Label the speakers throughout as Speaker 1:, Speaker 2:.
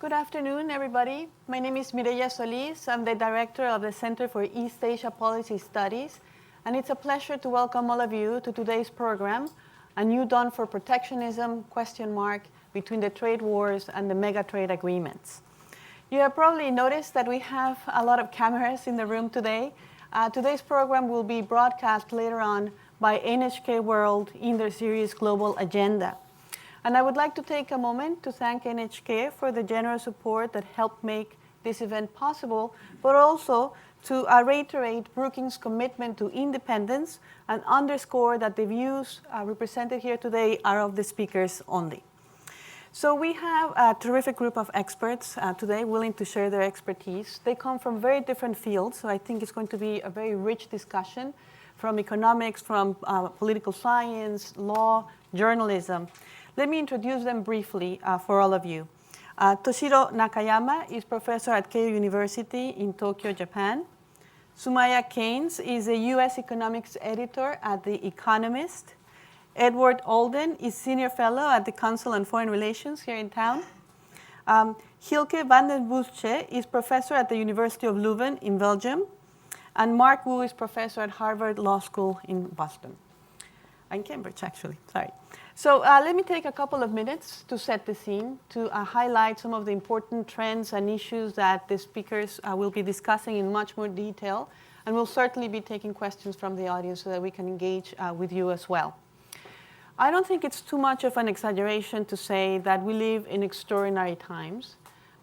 Speaker 1: Good afternoon, everybody. My name is Mireya Solis. I'm the director of the Center for East Asia Policy Studies, and it's a pleasure to welcome all of you to today's program, A New Dawn for Protectionism, ? Between the trade wars and the mega trade agreements. You have probably noticed that we have a lot of cameras in the room today. Today's program will be broadcast later on by NHK World in their series Global Agenda. And I would like to take a moment to thank NHK for the generous support that helped make this event possible, but also to reiterate Brookings' commitment to independence and underscore that the views represented here today are of the speakers only. So we have a terrific group of experts today willing to share their expertise. They come from very different fields, so I think it's going to be a very rich discussion from economics, from political science, law, journalism. Let me introduce them briefly for all of you. Toshiro Nakayama is professor at Keio University in Tokyo, Japan. Sumaya Keynes is a US economics editor at The Economist. Edward Alden is senior fellow at the Council on Foreign Relations here in town. Hilke van den Bossche is professor at the University of Leuven in Belgium. And Mark Wu is professor at Harvard Law School in Boston. In Cambridge, actually, sorry. So let me take a couple of minutes to set the scene, to highlight some of the important trends and issues that the speakers will be discussing in much more detail. And we'll certainly be taking questions from the audience so that we can engage with you as well. I don't think it's too much of an exaggeration to say that we live in extraordinary times.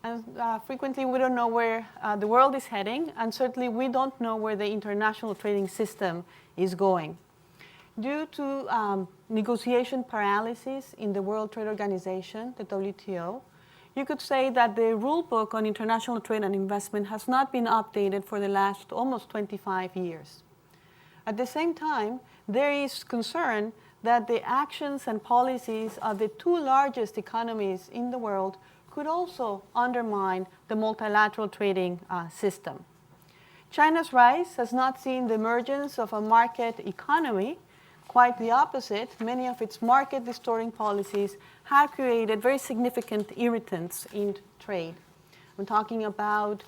Speaker 1: And frequently we don't know where the world is heading, and certainly we don't know where the international trading system is going. Due to negotiation paralysis in the World Trade Organization, the WTO, you could say that the rule book on international trade and investment has not been updated for the last almost 25 years. At the same time, there is concern that the actions and policies of the two largest economies in the world could also undermine the multilateral trading system. China's rise has not seen the emergence of a market economy. Quite the opposite. Many of its market-distorting policies have created very significant irritants in trade. I'm talking about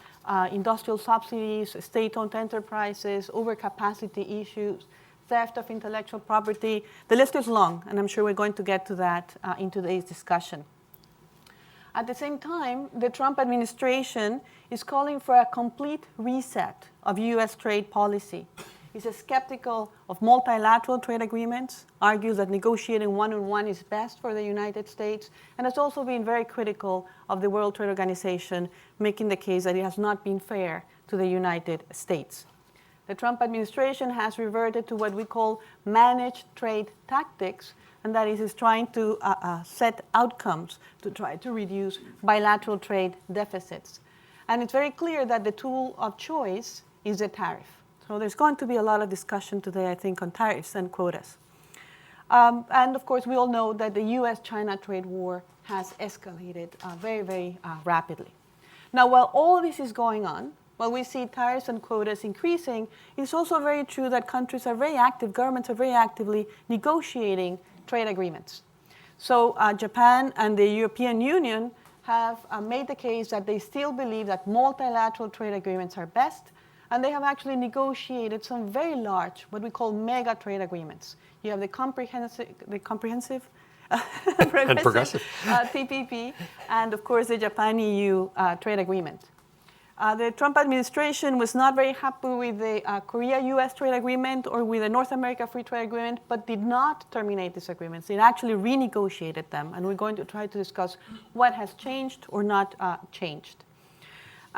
Speaker 1: industrial subsidies, state-owned enterprises, overcapacity issues, theft of intellectual property. The list is long, and I'm sure we're going to get to that in today's discussion. At the same time, the Trump administration is calling for a complete reset of US trade policy. Is skeptical of multilateral trade agreements, argues that negotiating one-on-one is best for the United States, and has also been very critical of the World Trade Organization, making the case that it has not been fair to the United States. The Trump administration has reverted to what we call managed trade tactics, and that is trying to set outcomes to try to reduce bilateral trade deficits. And it's very clear that the tool of choice is the tariff. So there's going to be a lot of discussion today, I think, on tariffs and quotas. And of course, we all know that the US-China trade war has escalated very, very rapidly. Now, while all this is going on, while we see tariffs and quotas increasing, it's also very true that countries are very active, governments are very actively negotiating trade agreements. So Japan and the European Union have made the case that they still believe that multilateral trade agreements are best. And they have actually negotiated some very large, what we call mega trade agreements. You have the comprehensive progressive TPP, and of course the Japan-EU trade agreement. The Trump administration was not very happy with the Korea-US trade agreement or with the North America Free Trade Agreement, but did not terminate these agreements. It actually renegotiated them, and we're going to try to discuss what has changed or not changed.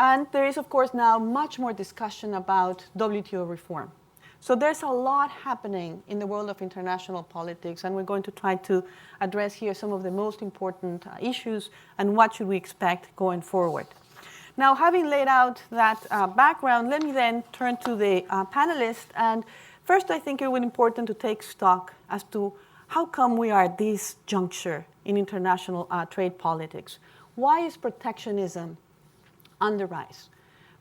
Speaker 1: And there is, of course, now much more discussion about WTO reform. So there's a lot happening in the world of international politics, and we're going to try to address here some of the most important issues and what should we expect going forward. Now, having laid out that background, let me then turn to the panelists. And first, I think it would be important to take stock as to how come we are at this juncture in international trade politics. Why is protectionism on the rise?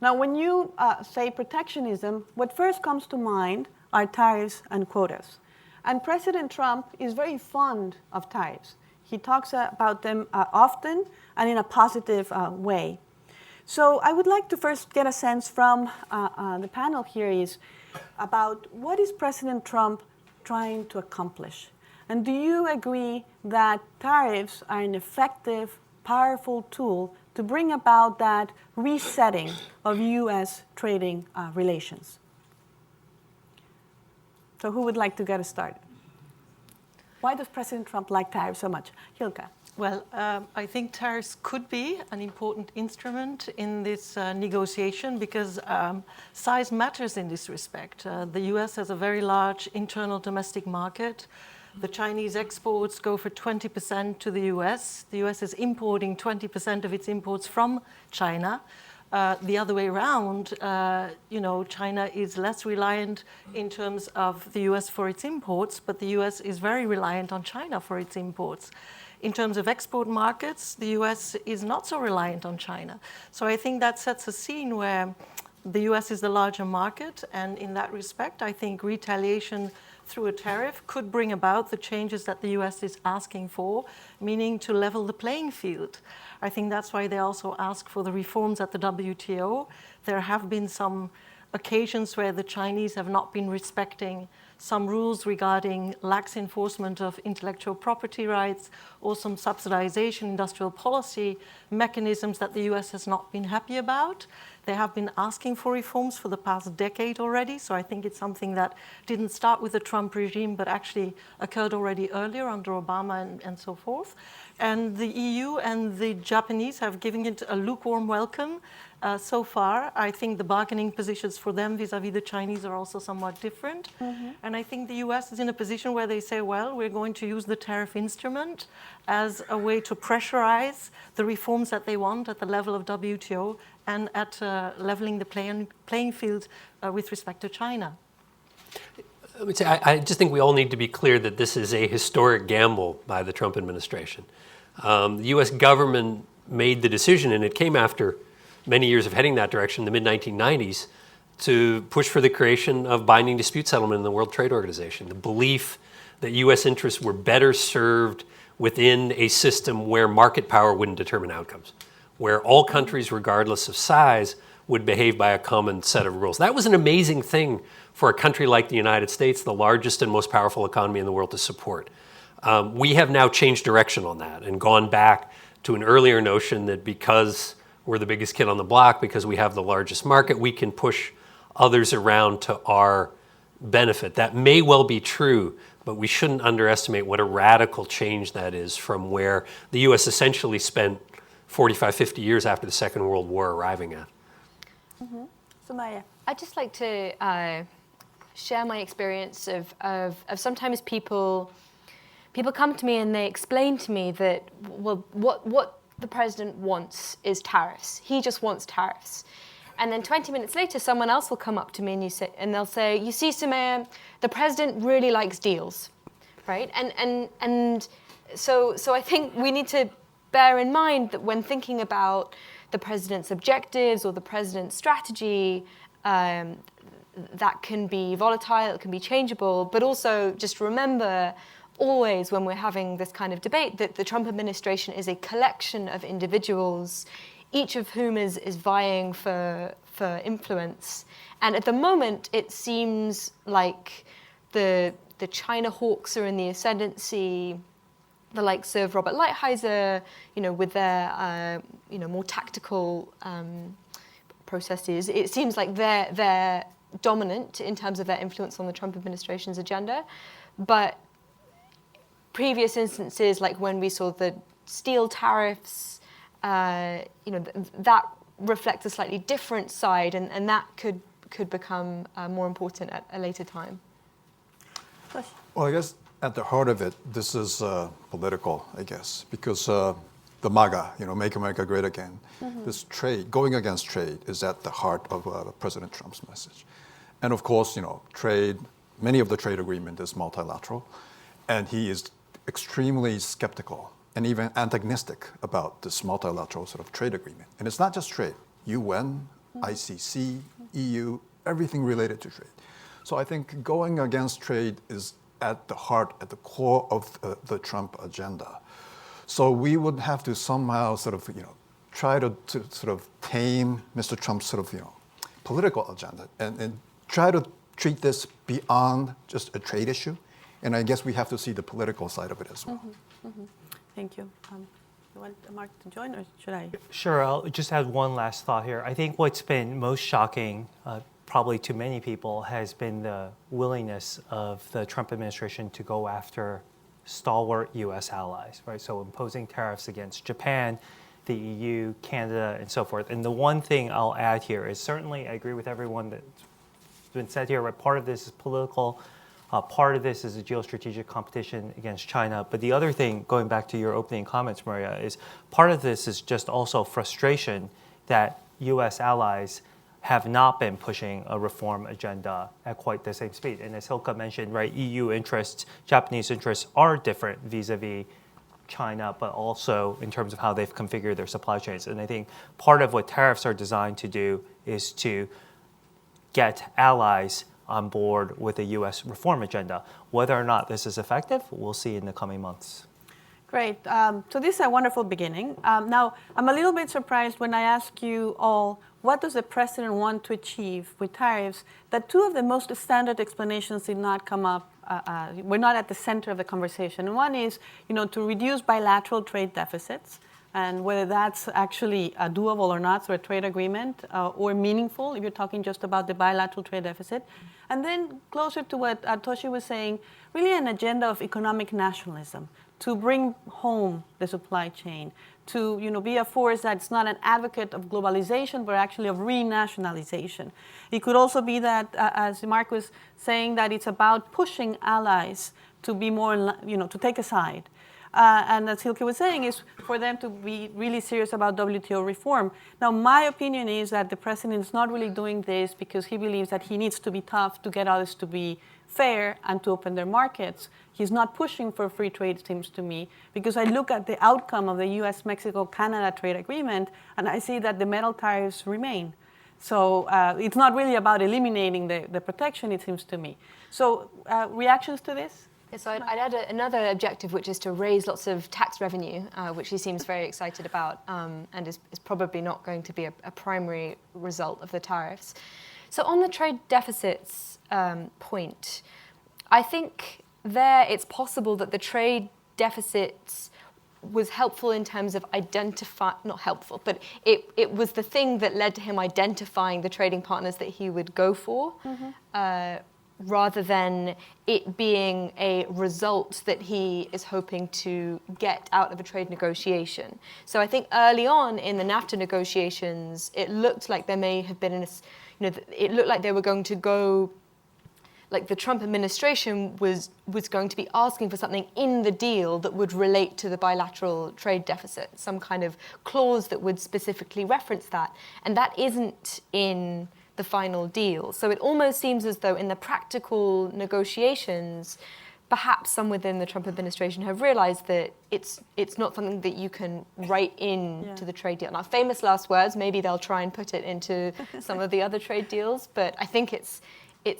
Speaker 1: Now, when you say protectionism, what first comes to mind are tariffs and quotas. And President Trump is very fond of tariffs. He talks about them often and in a positive way. So I would like to first get a sense from the panel here is about what is President Trump trying to accomplish? And do you agree that tariffs are an effective, powerful tool to bring about that resetting of U.S. trading relations? So who would like to get us started? Why does President Trump like tariffs so much? Hilka.
Speaker 2: Well, I think tariffs could be an important instrument in this negotiation because size matters in this respect. The US has a very large internal domestic market. The Chinese exports go for 20% to the US. The US is importing 20% of its imports from China. The other way around, China is less reliant in terms of the US for its imports, but the US is very reliant on China for its imports. In terms of export markets, the US is not so reliant on China. So I think that sets a scene where the US is the larger market, and in that respect, I think retaliation through a tariff could bring about the changes that the US is asking for, meaning to level the playing field. I think that's why they also ask for the reforms at the WTO. There have been some occasions where the Chinese have not been respecting some rules regarding lax enforcement of intellectual property rights or some subsidization industrial policy mechanisms that the US has not been happy about. They have been asking for reforms for the past decade already, so I think it's something that didn't start with the Trump regime but actually occurred already earlier under Obama and so forth. And the EU and the Japanese have given it a lukewarm welcome. So far, I think the bargaining positions for them vis-à-vis the Chinese are also somewhat different. Mm-hmm. And I think the US is in a position where they say, well, we're going to use the tariff instrument as a way to pressurize the reforms that they want at the level of WTO and at leveling the playing field with respect to China.
Speaker 3: Let me say, I just think we all need to be clear that this is a historic gamble by the Trump administration. The U.S. government made the decision, and it came after many years of heading that direction in the mid-1990s, to push for the creation of binding dispute settlement in the World Trade Organization. The belief that U.S. interests were better served within a system where market power wouldn't determine outcomes, where all countries, regardless of size, would behave by a common set of rules. That was an amazing thing for a country like the United States, the largest and most powerful economy in the world, to support. We have now changed direction on that and gone back to an earlier notion that because we're the biggest kid on the block, because we have the largest market, we can push others around to our benefit. That may well be true, but we shouldn't underestimate what a radical change that is from where the U.S. essentially spent 45, 50 years after the Second World War arriving at.
Speaker 1: Mm-hmm. Sumaya.
Speaker 4: I'd just like to share my experience of sometimes people come to me and they explain to me that, well, what the president wants is tariffs. He just wants tariffs. And then 20 minutes later, someone else will come up to me and they'll say, you see, Sumaya, the president really likes deals, right? And so I think we need to bear in mind that when thinking about the president's objectives or the president's strategy, that can be volatile, it can be changeable, but also just remember always when we're having this kind of debate that the Trump administration is a collection of individuals, each of whom is vying for influence. And at the moment, it seems like the China hawks are in the ascendancy, the likes of Robert Lighthizer, with their more tactical processes. It seems like they're dominant in terms of their influence on the Trump administration's agenda. But previous instances, like when we saw the steel tariffs, that reflects a slightly different side, and that could become more important at a later time.
Speaker 5: Well, I guess at the heart of it, this is political, I guess, because the MAGA, Make America Great Again, mm-hmm. This trade, going against trade, is at the heart of President Trump's message. And of course, trade, many of the trade agreement is multilateral, and he is extremely skeptical and even antagonistic about this multilateral sort of trade agreement. And it's not just trade, UN, ICC, EU, everything related to trade. So I think going against trade is at the heart, at the core of the Trump agenda. So we would have to somehow sort of, try to sort of tame Mr. Trump's sort of, political agenda and try to treat this beyond just a trade issue. And I guess we have to see the political side of it as well.
Speaker 1: Thank you. You want Mark to join, or should I?
Speaker 6: Sure, I'll just add one last thought here. I think what's been most shocking, probably to many people, has been the willingness of the Trump administration to go after stalwart U.S. allies, right? So imposing tariffs against Japan, the EU, Canada, and so forth. And the one thing I'll add here is certainly I agree with everyone that's been said here, right? Part of this is political. Part of this is a geostrategic competition against China. But the other thing, going back to your opening comments, Maria, is part of this is just also frustration that U.S. allies have not been pushing a reform agenda at quite the same speed. And as Hilka mentioned, right, EU interests, Japanese interests are different vis-a-vis China, but also in terms of how they've configured their supply chains. And I think part of what tariffs are designed to do is to get allies on board with a U.S. reform agenda. Whether or not this is effective, we'll see in the coming months.
Speaker 1: Great. So this is a wonderful beginning. Now, I'm a little bit surprised when I ask you all, what does the president want to achieve with tariffs, that two of the most standard explanations did not come up, were not at the center of the conversation. And one is, to reduce bilateral trade deficits, and whether that's actually doable or not through a trade agreement or meaningful if you're talking just about the bilateral trade deficit. And then closer to what Toshi was saying, really an agenda of economic nationalism to bring home the supply chain, to be a force that's not an advocate of globalization, but actually of renationalization. It could also be that, as Mark was saying, that it's about pushing allies to be more, to take a side. And as Hilke was saying, is for them to be really serious about WTO reform. Now, my opinion is that the president is not really doing this because he believes that he needs to be tough to get others to be fair and to open their markets. He's not pushing for free trade, it seems to me, because I look at the outcome of the US-Mexico-Canada trade agreement, and I see that the metal tariffs remain. So it's not really about eliminating the protection, it seems to me. So reactions to this?
Speaker 4: Yeah, so I'd add another objective, which is to raise lots of tax revenue, which he seems very excited about, and is probably not going to be a primary result of the tariffs. So on the trade deficits point, I think there it's possible that the trade deficits was helpful in terms of not helpful, but it was the thing that led to him identifying the trading partners that he would go for. Rather than it being a result that he is hoping to get out of a trade negotiation. So I think early on in the NAFTA negotiations, it looked like there may have been, it looked like they were going to go, like the Trump administration was going to be asking for something in the deal that would relate to the bilateral trade deficit, some kind of clause that would specifically reference that. And that isn't in the final deal. So it almost seems as though in the practical negotiations, perhaps some within the Trump administration have realized that it's not something that you can write into the trade deal. Now, famous last words, maybe they'll try and put it into some of the other trade deals, but I think it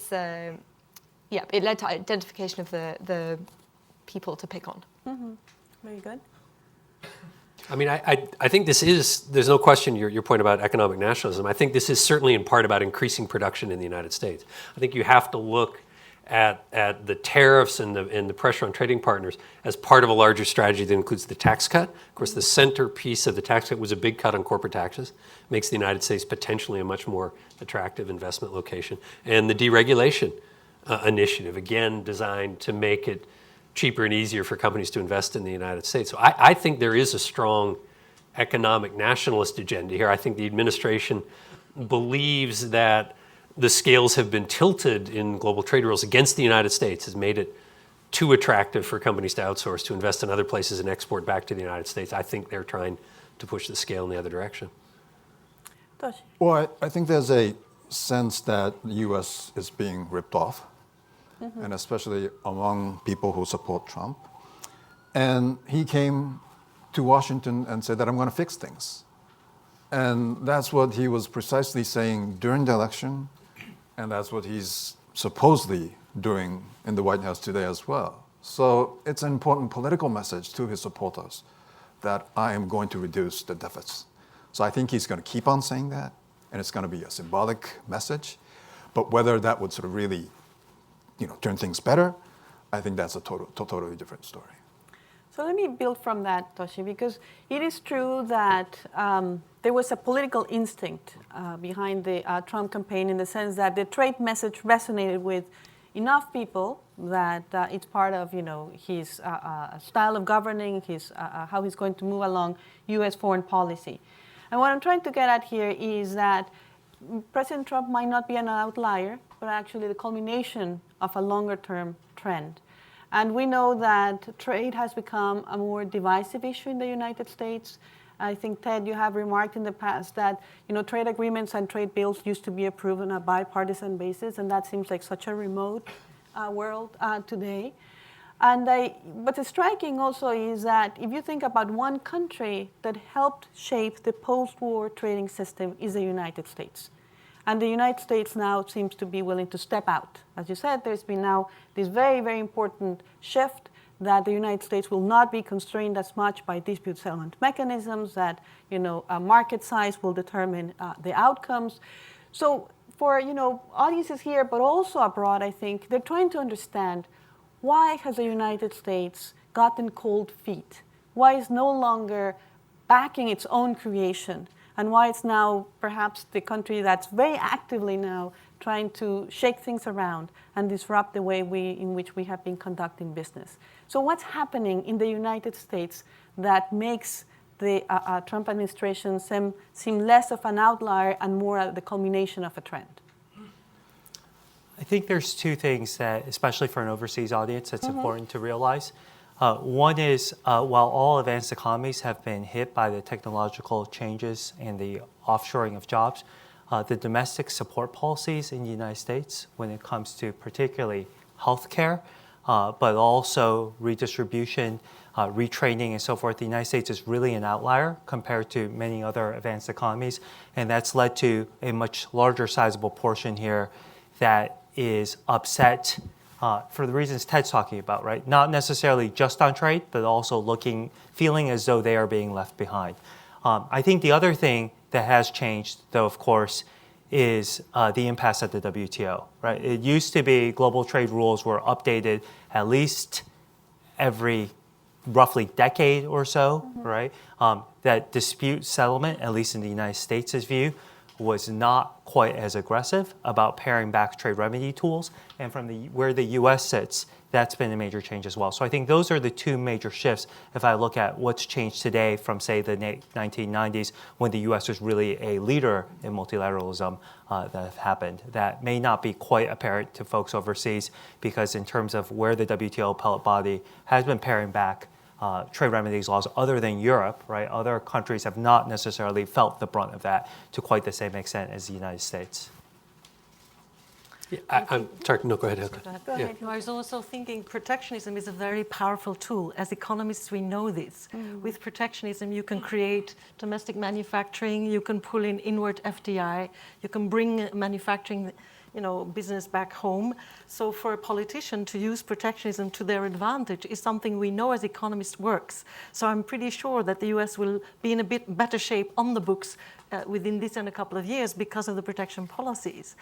Speaker 4: led to identification of the people to pick on.
Speaker 1: Very good.
Speaker 3: I mean, I think there's no question your point about economic nationalism. I think this is certainly in part about increasing production in the United States. I think you have to look at the tariffs and the pressure on trading partners as part of a larger strategy that includes the tax cut. Of course, the centerpiece of the tax cut was a big cut on corporate taxes. Makes the United States potentially a much more attractive investment location. And the deregulation initiative, again, designed to make it cheaper and easier for companies to invest in the United States. So I think there is a strong economic nationalist agenda here. I think the administration believes that the scales have been tilted in global trade rules against the United States, has made it too attractive for companies to outsource, to invest in other places and export back to the United States. I think they're trying to push the scale in the other direction.
Speaker 1: Toshi.
Speaker 5: Well, I think there's a sense that the U.S. is being ripped off, and especially among people who support Trump. And he came to Washington and said that I'm going to fix things. And that's what he was precisely saying during the election, and that's what he's supposedly doing in the White House today as well. So it's an important political message to his supporters that I am going to reduce the deficits. So I think he's going to keep on saying that, and it's going to be a symbolic message. But whether that would sort of really, turn things better, I think that's a totally different story.
Speaker 1: So let me build from that, Toshi, because it is true that there was a political instinct behind the Trump campaign, in the sense that the trade message resonated with enough people that it's part of his style of governing, his how he's going to move along U.S. foreign policy. And what I'm trying to get at here is that President Trump might not be an outlier, but actually the culmination of a longer-term trend. And we know that trade has become a more divisive issue in the United States. I think, Ted, you have remarked in the past that trade agreements and trade bills used to be approved on a bipartisan basis, and that seems like such a remote world today. But what's striking also is that if you think about one country that helped shape the post-war trading system, is the United States. And the United States now seems to be willing to step out. As you said, there's been now this very, very important shift that the United States will not be constrained as much by dispute settlement mechanisms, that a market size will determine the outcomes. So for audiences here, but also abroad, I think they're trying to understand, why has the United States gotten cold feet? Why is no longer backing its own creation? And why it's now perhaps the country that's very actively now trying to shake things around and disrupt the way in which we have been conducting business. So what's happening in the United States that makes the Trump administration seem less of an outlier and more the culmination of a trend?
Speaker 6: I think there's two things that, especially for an overseas audience, that's important to realize. One is, while all advanced economies have been hit by the technological changes and the offshoring of jobs, the domestic support policies in the United States, when it comes to particularly healthcare, but also redistribution, retraining, and so forth, the United States is really an outlier compared to many other advanced economies, and that's led to a much larger sizable portion here that is upset for the reasons Ted's talking about, right? Not necessarily just on trade, but also feeling as though they are being left behind. I think the other thing that has changed, though, of course, is the impasse at the WTO, right? It used to be global trade rules were updated at least every roughly decade or so, right? That dispute settlement, at least in the United States' view, was not quite as aggressive about paring back trade remedy tools. And from where the U.S. sits, that's been a major change as well. So I think those are the two major shifts if I look at what's changed today from, say, the 1990s, when the U.S. was really a leader in multilateralism, that have happened. That may not be quite apparent to folks overseas, because in terms of where the WTO appellate body has been paring back trade remedies laws other than Europe, right? Other countries have not necessarily felt the brunt of that to quite the same extent as the United States.
Speaker 3: Yeah, I'm sorry, no, go ahead.
Speaker 2: Go ahead. I was also thinking protectionism is a very powerful tool. As economists, we know this. With protectionism, you can create domestic manufacturing, you can pull in inward FDI, you can bring manufacturing business back home. So for a politician to use protectionism to their advantage is something we know as economists works. So I'm pretty sure that the US will be in a bit better shape on the books within this and a couple of years because of the protection policies.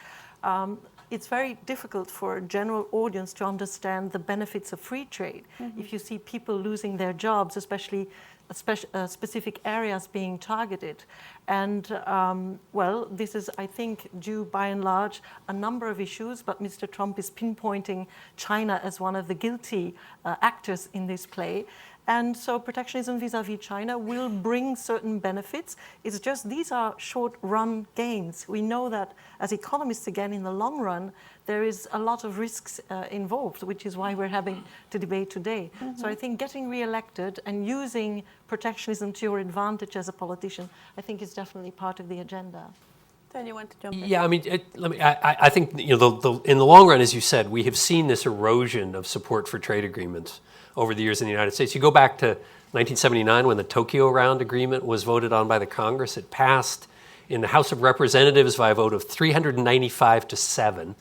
Speaker 2: It's very difficult for a general audience to understand the benefits of free trade. If you see people losing their jobs, especially specific areas being targeted. And well, this is, I think, due by and large a number of issues, but Mr. Trump is pinpointing China as one of the guilty actors in this play. And so protectionism vis-à-vis China will bring certain benefits. It's just these are short-run gains. We know that as economists, again, in the long run, there is a lot of risks involved, which is why we're having the debate today. So I think getting re-elected and using protectionism to your advantage as a politician, I think is definitely part of the agenda.
Speaker 1: Then you want to jump in?
Speaker 3: Yeah, I mean, I think in the long run, as you said, we have seen this erosion of support for trade agreements over the years in the United States. You go back to 1979 when the Tokyo Round Agreement was voted on by the Congress. It passed in the House of Representatives by a vote of 395 to 7,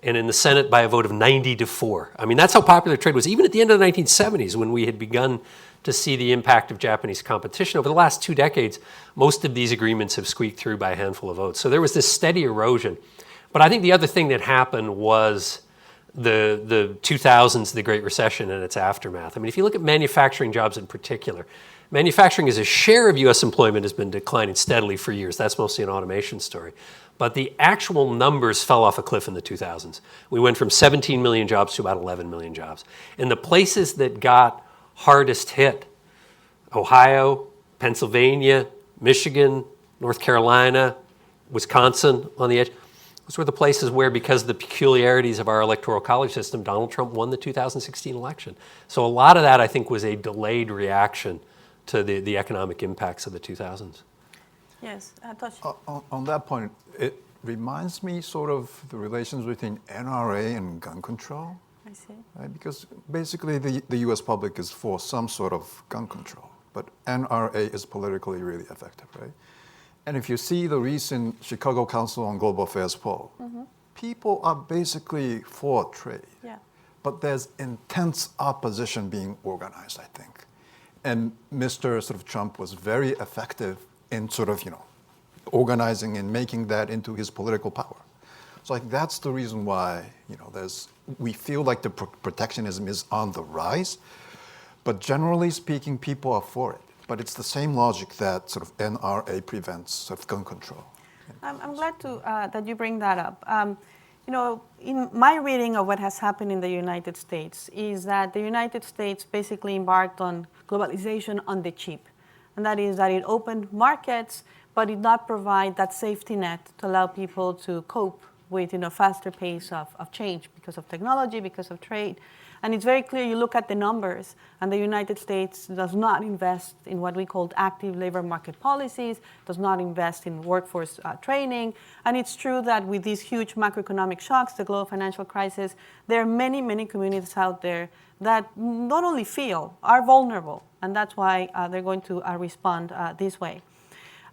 Speaker 3: and in the Senate by a vote of 90 to 4. I mean, that's how popular trade was, even at the end of the 1970s when we had begun to see the impact of Japanese competition. Over the last 2 decades, most of these agreements have squeaked through by a handful of votes. So there was this steady erosion. But I think the other thing that happened was the 2000s, the Great Recession and its aftermath. I mean, if you look at manufacturing jobs in particular, manufacturing as a share of U.S. employment has been declining steadily for years. That's mostly an automation story. But the actual numbers fell off a cliff in the 2000s. We went from 17 million jobs to about 11 million jobs. And the places that got hardest hit, Ohio, Pennsylvania, Michigan, North Carolina, Wisconsin on the edge, those were the places where, because of the peculiarities of our electoral college system, Donald Trump won the 2016 election. So a lot of that, I think, was a delayed reaction to the economic impacts of the 2000s.
Speaker 1: Yes, Toshi.
Speaker 5: On that point, it reminds me sort of the relations between NRA and gun control.
Speaker 1: I see.
Speaker 5: Right? Because basically the US public is for some sort of gun control, but NRA is politically really effective, right? And if you see the recent Chicago Council on Global Affairs poll, people are basically for trade.
Speaker 1: Yeah.
Speaker 5: But there's intense opposition being organized, I think. And Mr. sort of Trump was very effective in sort of, organizing and making that into his political power. So like that's the reason why, we feel like the protectionism is on the rise, but generally speaking, people are for it. But it's the same logic that sort of NRA prevents sort of gun control.
Speaker 1: I'm glad that you bring that up. In my reading of what has happened in the United States is that the United States basically embarked on globalization on the cheap. And that is that it opened markets, but did not provide that safety net to allow people to cope with faster pace of change because of technology, because of trade. And it's very clear, you look at the numbers, and the United States does not invest in what we call active labor market policies, does not invest in workforce training. And it's true that with these huge macroeconomic shocks, the global financial crisis, there are many, many communities out there that not only are vulnerable, and that's why they're going to respond this way.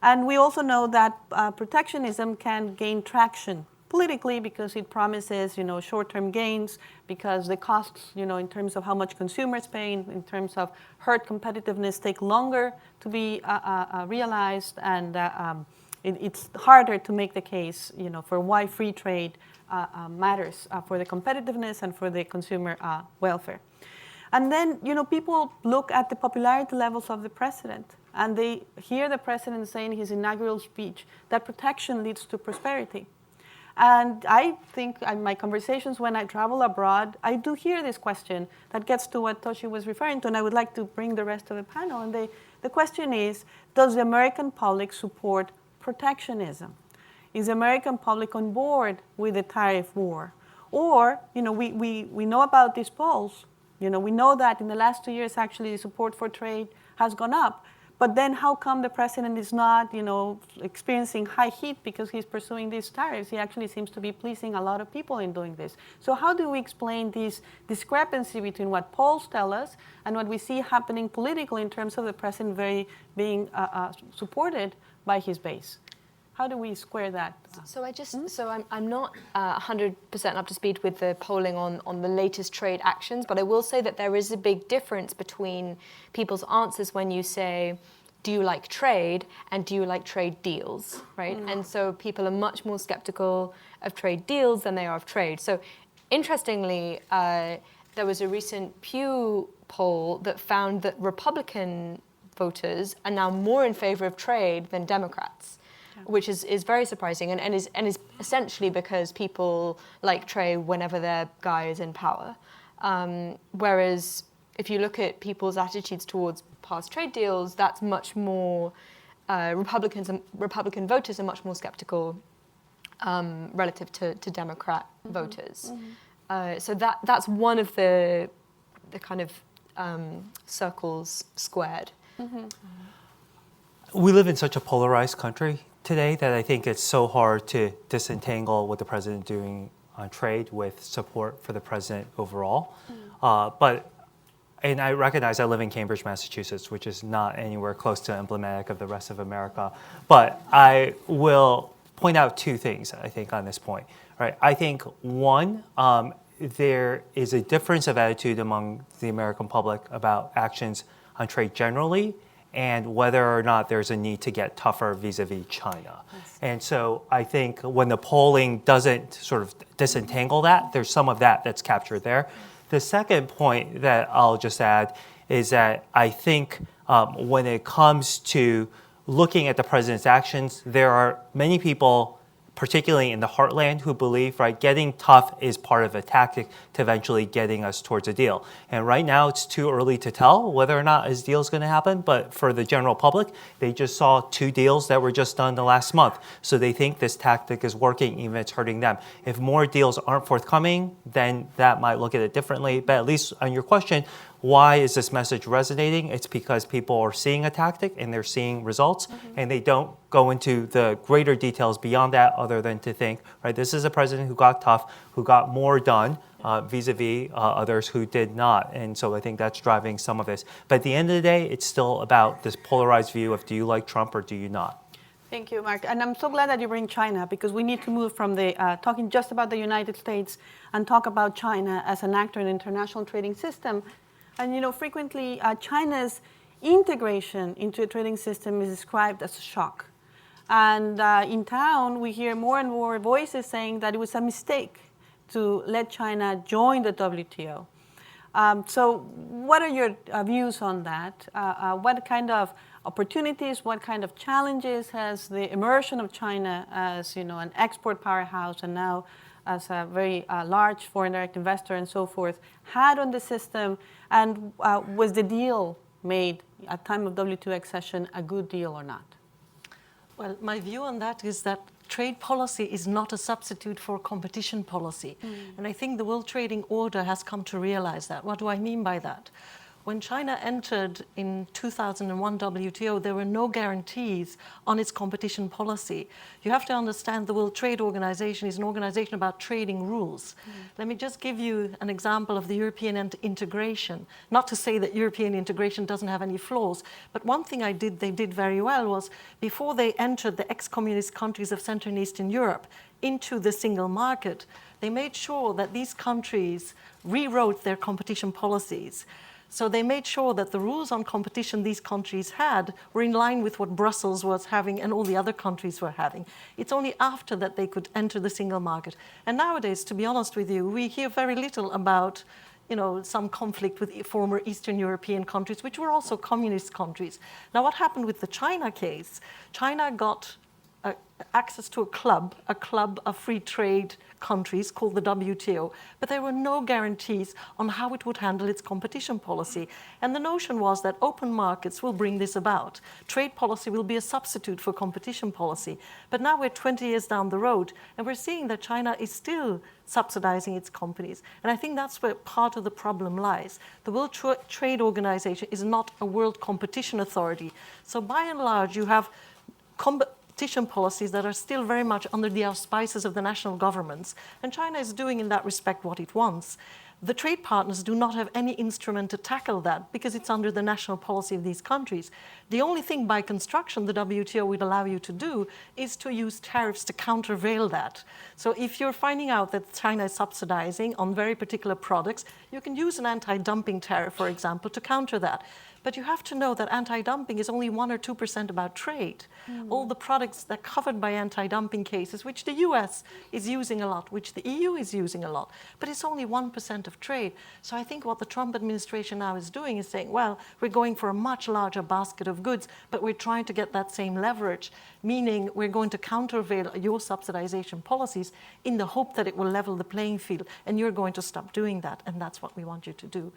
Speaker 1: And we also know that protectionism can gain traction politically because it promises, short-term gains, because the costs, in terms of how much consumers pay, in terms of herd competitiveness, take longer to be realized, and it's harder to make the case, for why free trade matters for the competitiveness and for the consumer welfare. And then, people look at the popularity levels of the president, and they hear the president say in his inaugural speech that protection leads to prosperity. And I think in my conversations when I travel abroad, I do hear this question that gets to what Toshi was referring to, and I would like to bring the rest of the panel. And the question is, does the American public support protectionism? Is the American public on board with the tariff war? Or, we know about these polls. We know that in the last 2 years, actually, the support for trade has gone up. But then how come the president is not, experiencing high heat because he's pursuing these tariffs? He actually seems to be pleasing a lot of people in doing this. So how do we explain this discrepancy between what polls tell us and what we see happening politically in terms of the president being supported by his base? How do we square that?
Speaker 4: So I'm not 100% up to speed with the polling on the latest trade actions, but I will say that there is a big difference between people's answers when you say, do you like trade, and do you like trade deals, right? And so people are much more skeptical of trade deals than they are of trade. So interestingly, there was a recent Pew poll that found that Republican voters are now more in favor of trade than Democrats, which is very surprising, and is essentially because people like trade whenever their guy is in power. Whereas if you look at people's attitudes towards past trade deals, that's much more, Republican voters are much more skeptical relative to Democrat voters. So that's one of the kind of circles squared.
Speaker 6: We live in such a polarized country today that I think it's so hard to disentangle what the president is doing on trade with support for the president overall. And I recognize I live in Cambridge, Massachusetts, which is not anywhere close to emblematic of the rest of America. But I will point out two things, I think, on this point. Right? I think, one, there is a difference of attitude among the American public about actions on trade generally and whether or not there's a need to get tougher vis-a-vis China. Yes. And so I think when the polling doesn't sort of disentangle that, there's some of that that's captured there. The second point that I'll just add is that I think when it comes to looking at the president's actions, there are many people, particularly in the heartland, who believe, right, getting tough is part of a tactic to eventually getting us towards a deal. And right now, it's too early to tell whether or not a deal is going to happen. But for the general public, they just saw 2 deals that were just done the last month. So they think this tactic is working, even if it's hurting them. If more deals aren't forthcoming, then that might look at it differently. But at least on your question, why is this message resonating? It's because people are seeing a tactic and they're seeing results, and they don't go into the greater details beyond that other than to think, right, this is a president who got tough, who got more done vis-a-vis others who did not. And so I think that's driving some of this. But at the end of the day, it's still about this polarized view of do you like Trump or do you not?
Speaker 1: Thank you, Mark. And I'm so glad that you bring China, because we need to move from the talking just about the United States and talk about China as an actor in the international trading system. And frequently China's integration into a trading system is described as a shock. And in town, we hear more and more voices saying that it was a mistake to let China join the WTO. So what are your views on that? What kind of opportunities, what kind of challenges has the immersion of China as an export powerhouse and now as a very large foreign direct investor and so forth had on the system? And was the deal made at time of WTO accession a good deal or not?
Speaker 2: Well, my view on that is that trade policy is not a substitute for competition policy. And I think the World Trading Order has come to realize that. What do I mean by that? When China entered in 2001 WTO, there were no guarantees on its competition policy. You have to understand the World Trade Organization is an organization about trading rules. Let me just give you an example of the European integration. Not to say that European integration doesn't have any flaws, but one thing they did very well was before they entered the ex-communist countries of Central and Eastern Europe into the single market, they made sure that these countries rewrote their competition policies. So they made sure that the rules on competition these countries had were in line with what Brussels was having and all the other countries were having. It's only after that they could enter the single market. And nowadays, to be honest with you, we hear very little about some conflict with former Eastern European countries, which were also communist countries. Now, what happened with the China case? China got access to a club of free trade countries called the WTO, but there were no guarantees on how it would handle its competition policy. And the notion was that open markets will bring this about. Trade policy will be a substitute for competition policy. But now we're 20 years down the road, and we're seeing that China is still subsidizing its companies. And I think that's where part of the problem lies. The World Trade Organization is not a world competition authority. So by and large, you have competition policies that are still very much under the auspices of the national governments. And China is doing in that respect what it wants. The trade partners do not have any instrument to tackle that because it's under the national policy of these countries. The only thing by construction the WTO would allow you to do is to use tariffs to countervail that. So if you're finding out that China is subsidizing on very particular products, you can use an anti-dumping tariff, for example, to counter that. But you have to know that anti-dumping is only 1 or 2% about trade. All the products that are covered by anti-dumping cases, which the US is using a lot, which the EU is using a lot, but it's only 1% of trade. So I think what the Trump administration now is doing is saying, well, we're going for a much larger basket of goods, but we're trying to get that same leverage, meaning we're going to countervail your subsidization policies in the hope that it will level the playing field, and you're going to stop doing that, and that's what we want you to do.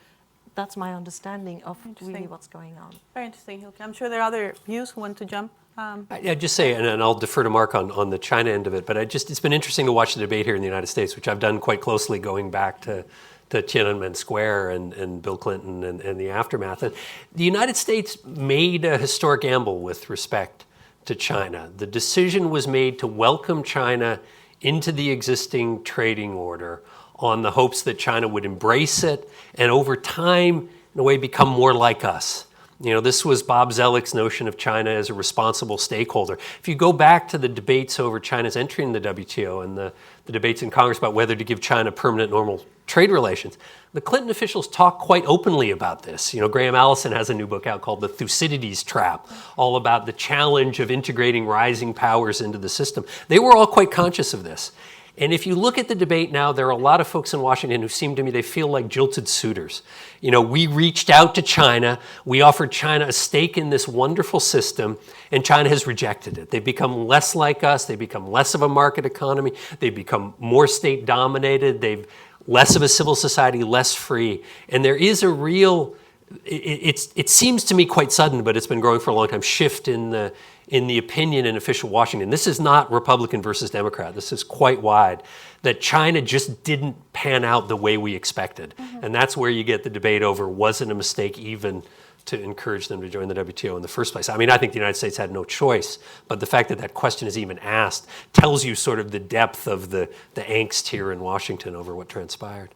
Speaker 2: That's my understanding of really what's going on.
Speaker 1: Very interesting, Hilke. I'm sure there are other views who want to jump.
Speaker 3: I'd just say, and I'll defer to Mark on the China end of it, but it's been interesting to watch the debate here in the United States, which I've done quite closely going back to Tiananmen Square and Bill Clinton and the aftermath. And the United States made a historic gamble with respect to China. The decision was made to welcome China into the existing trading order on the hopes that China would embrace it and over time, in a way, become more like us. This was Bob Zoellick's notion of China as a responsible stakeholder. If you go back to the debates over China's entry in the WTO and the debates in Congress about whether to give China permanent normal trade relations. The Clinton officials talk quite openly about this. Graham Allison has a new book out called The Thucydides Trap, all about the challenge of integrating rising powers into the system. They were all quite conscious of this. And if you look at the debate now, there are a lot of folks in Washington who seem to me, they feel like jilted suitors. We reached out to China, we offered China a stake in this wonderful system, and China has rejected it. They've become less like us, they've become less of a market economy, they've become more state-dominated, they've less of a civil society, less free. And there is a real, it seems to me quite sudden, but it's been growing for a long time, shift in the opinion in official Washington. This is not Republican versus Democrat. This is quite wide, that China just didn't pan out the way we expected. And that's where you get the debate over, was it a mistake even to encourage them to join the WTO in the first place? I mean, I think the United States had no choice, but the fact that that question is even asked tells you sort of the depth of the angst here in Washington over what transpired.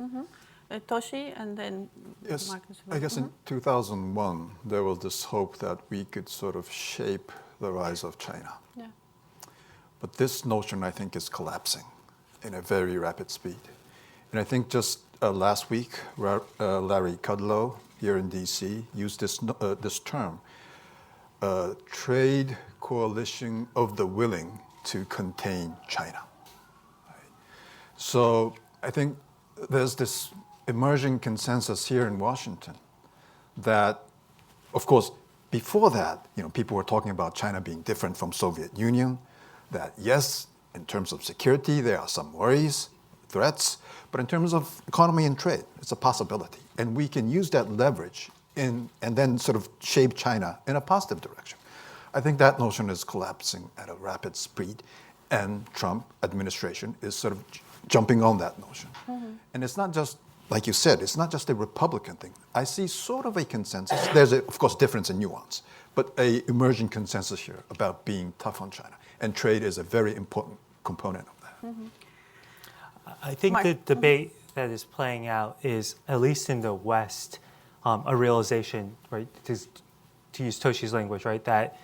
Speaker 1: Toshi, and then
Speaker 5: Yes,
Speaker 1: Marcus.
Speaker 5: I guess in 2001, there was this hope that we could sort of shape the rise of China.
Speaker 1: Yeah.
Speaker 5: But this notion, I think, is collapsing in a very rapid speed. And I think just last week, Larry Kudlow here in DC used this term, trade coalition of the willing to contain China. Right? So I think there's this emerging consensus here in Washington that, of course, before that, people were talking about China being different from Soviet Union, that yes, in terms of security, there are some worries, threats, but in terms of economy and trade, it's a possibility. And we can use that leverage and then sort of shape China in a positive direction. I think that notion is collapsing at a rapid speed, and Trump administration is sort of jumping on that notion. And it's not just, like you said, it's not just a Republican thing. I see sort of a consensus. There's, of course, difference in nuance, but a emerging consensus here about being tough on China. And trade is a very important component of that.
Speaker 6: I think the debate that is playing out is, at least in the West, a realization, right, to use Toshi's language, right, that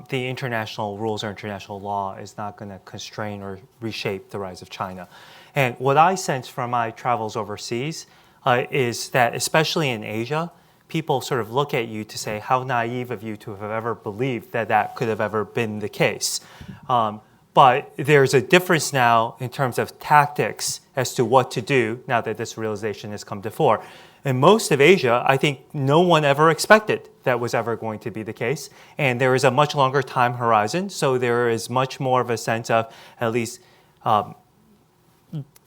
Speaker 6: the international rules or international law is not going to constrain or reshape the rise of China. And what I sense from my travels overseas is that, especially in Asia, people sort of look at you to say, how naive of you to have ever believed that that could have ever been the case. But there's a difference now in terms of tactics as to what to do now that this realization has come to fore. In most of Asia, I think no one ever expected that was ever going to be the case. And there is a much longer time horizon, so there is much more of a sense of at least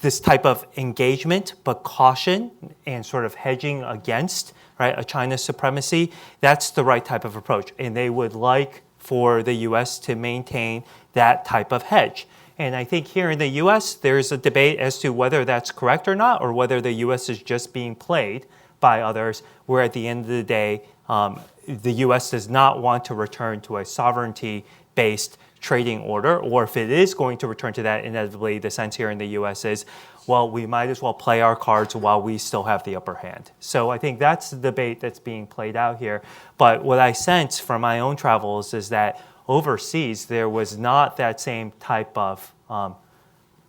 Speaker 6: this type of engagement, but caution and sort of hedging against, right, a China supremacy. That's the right type of approach. And they would like for the U.S. to maintain that type of hedge. And I think here in the U.S., there's a debate as to whether that's correct or not, or whether the U.S. is just being played by others, where at the end of the day, the U.S. does not want to return to a sovereignty-based trading order, or if it is going to return to that, inevitably, the sense here in the U.S. is, well, we might as well play our cards while we still have the upper hand. So I think that's the debate that's being played out here. But what I sense from my own travels is that overseas, there was not that same type of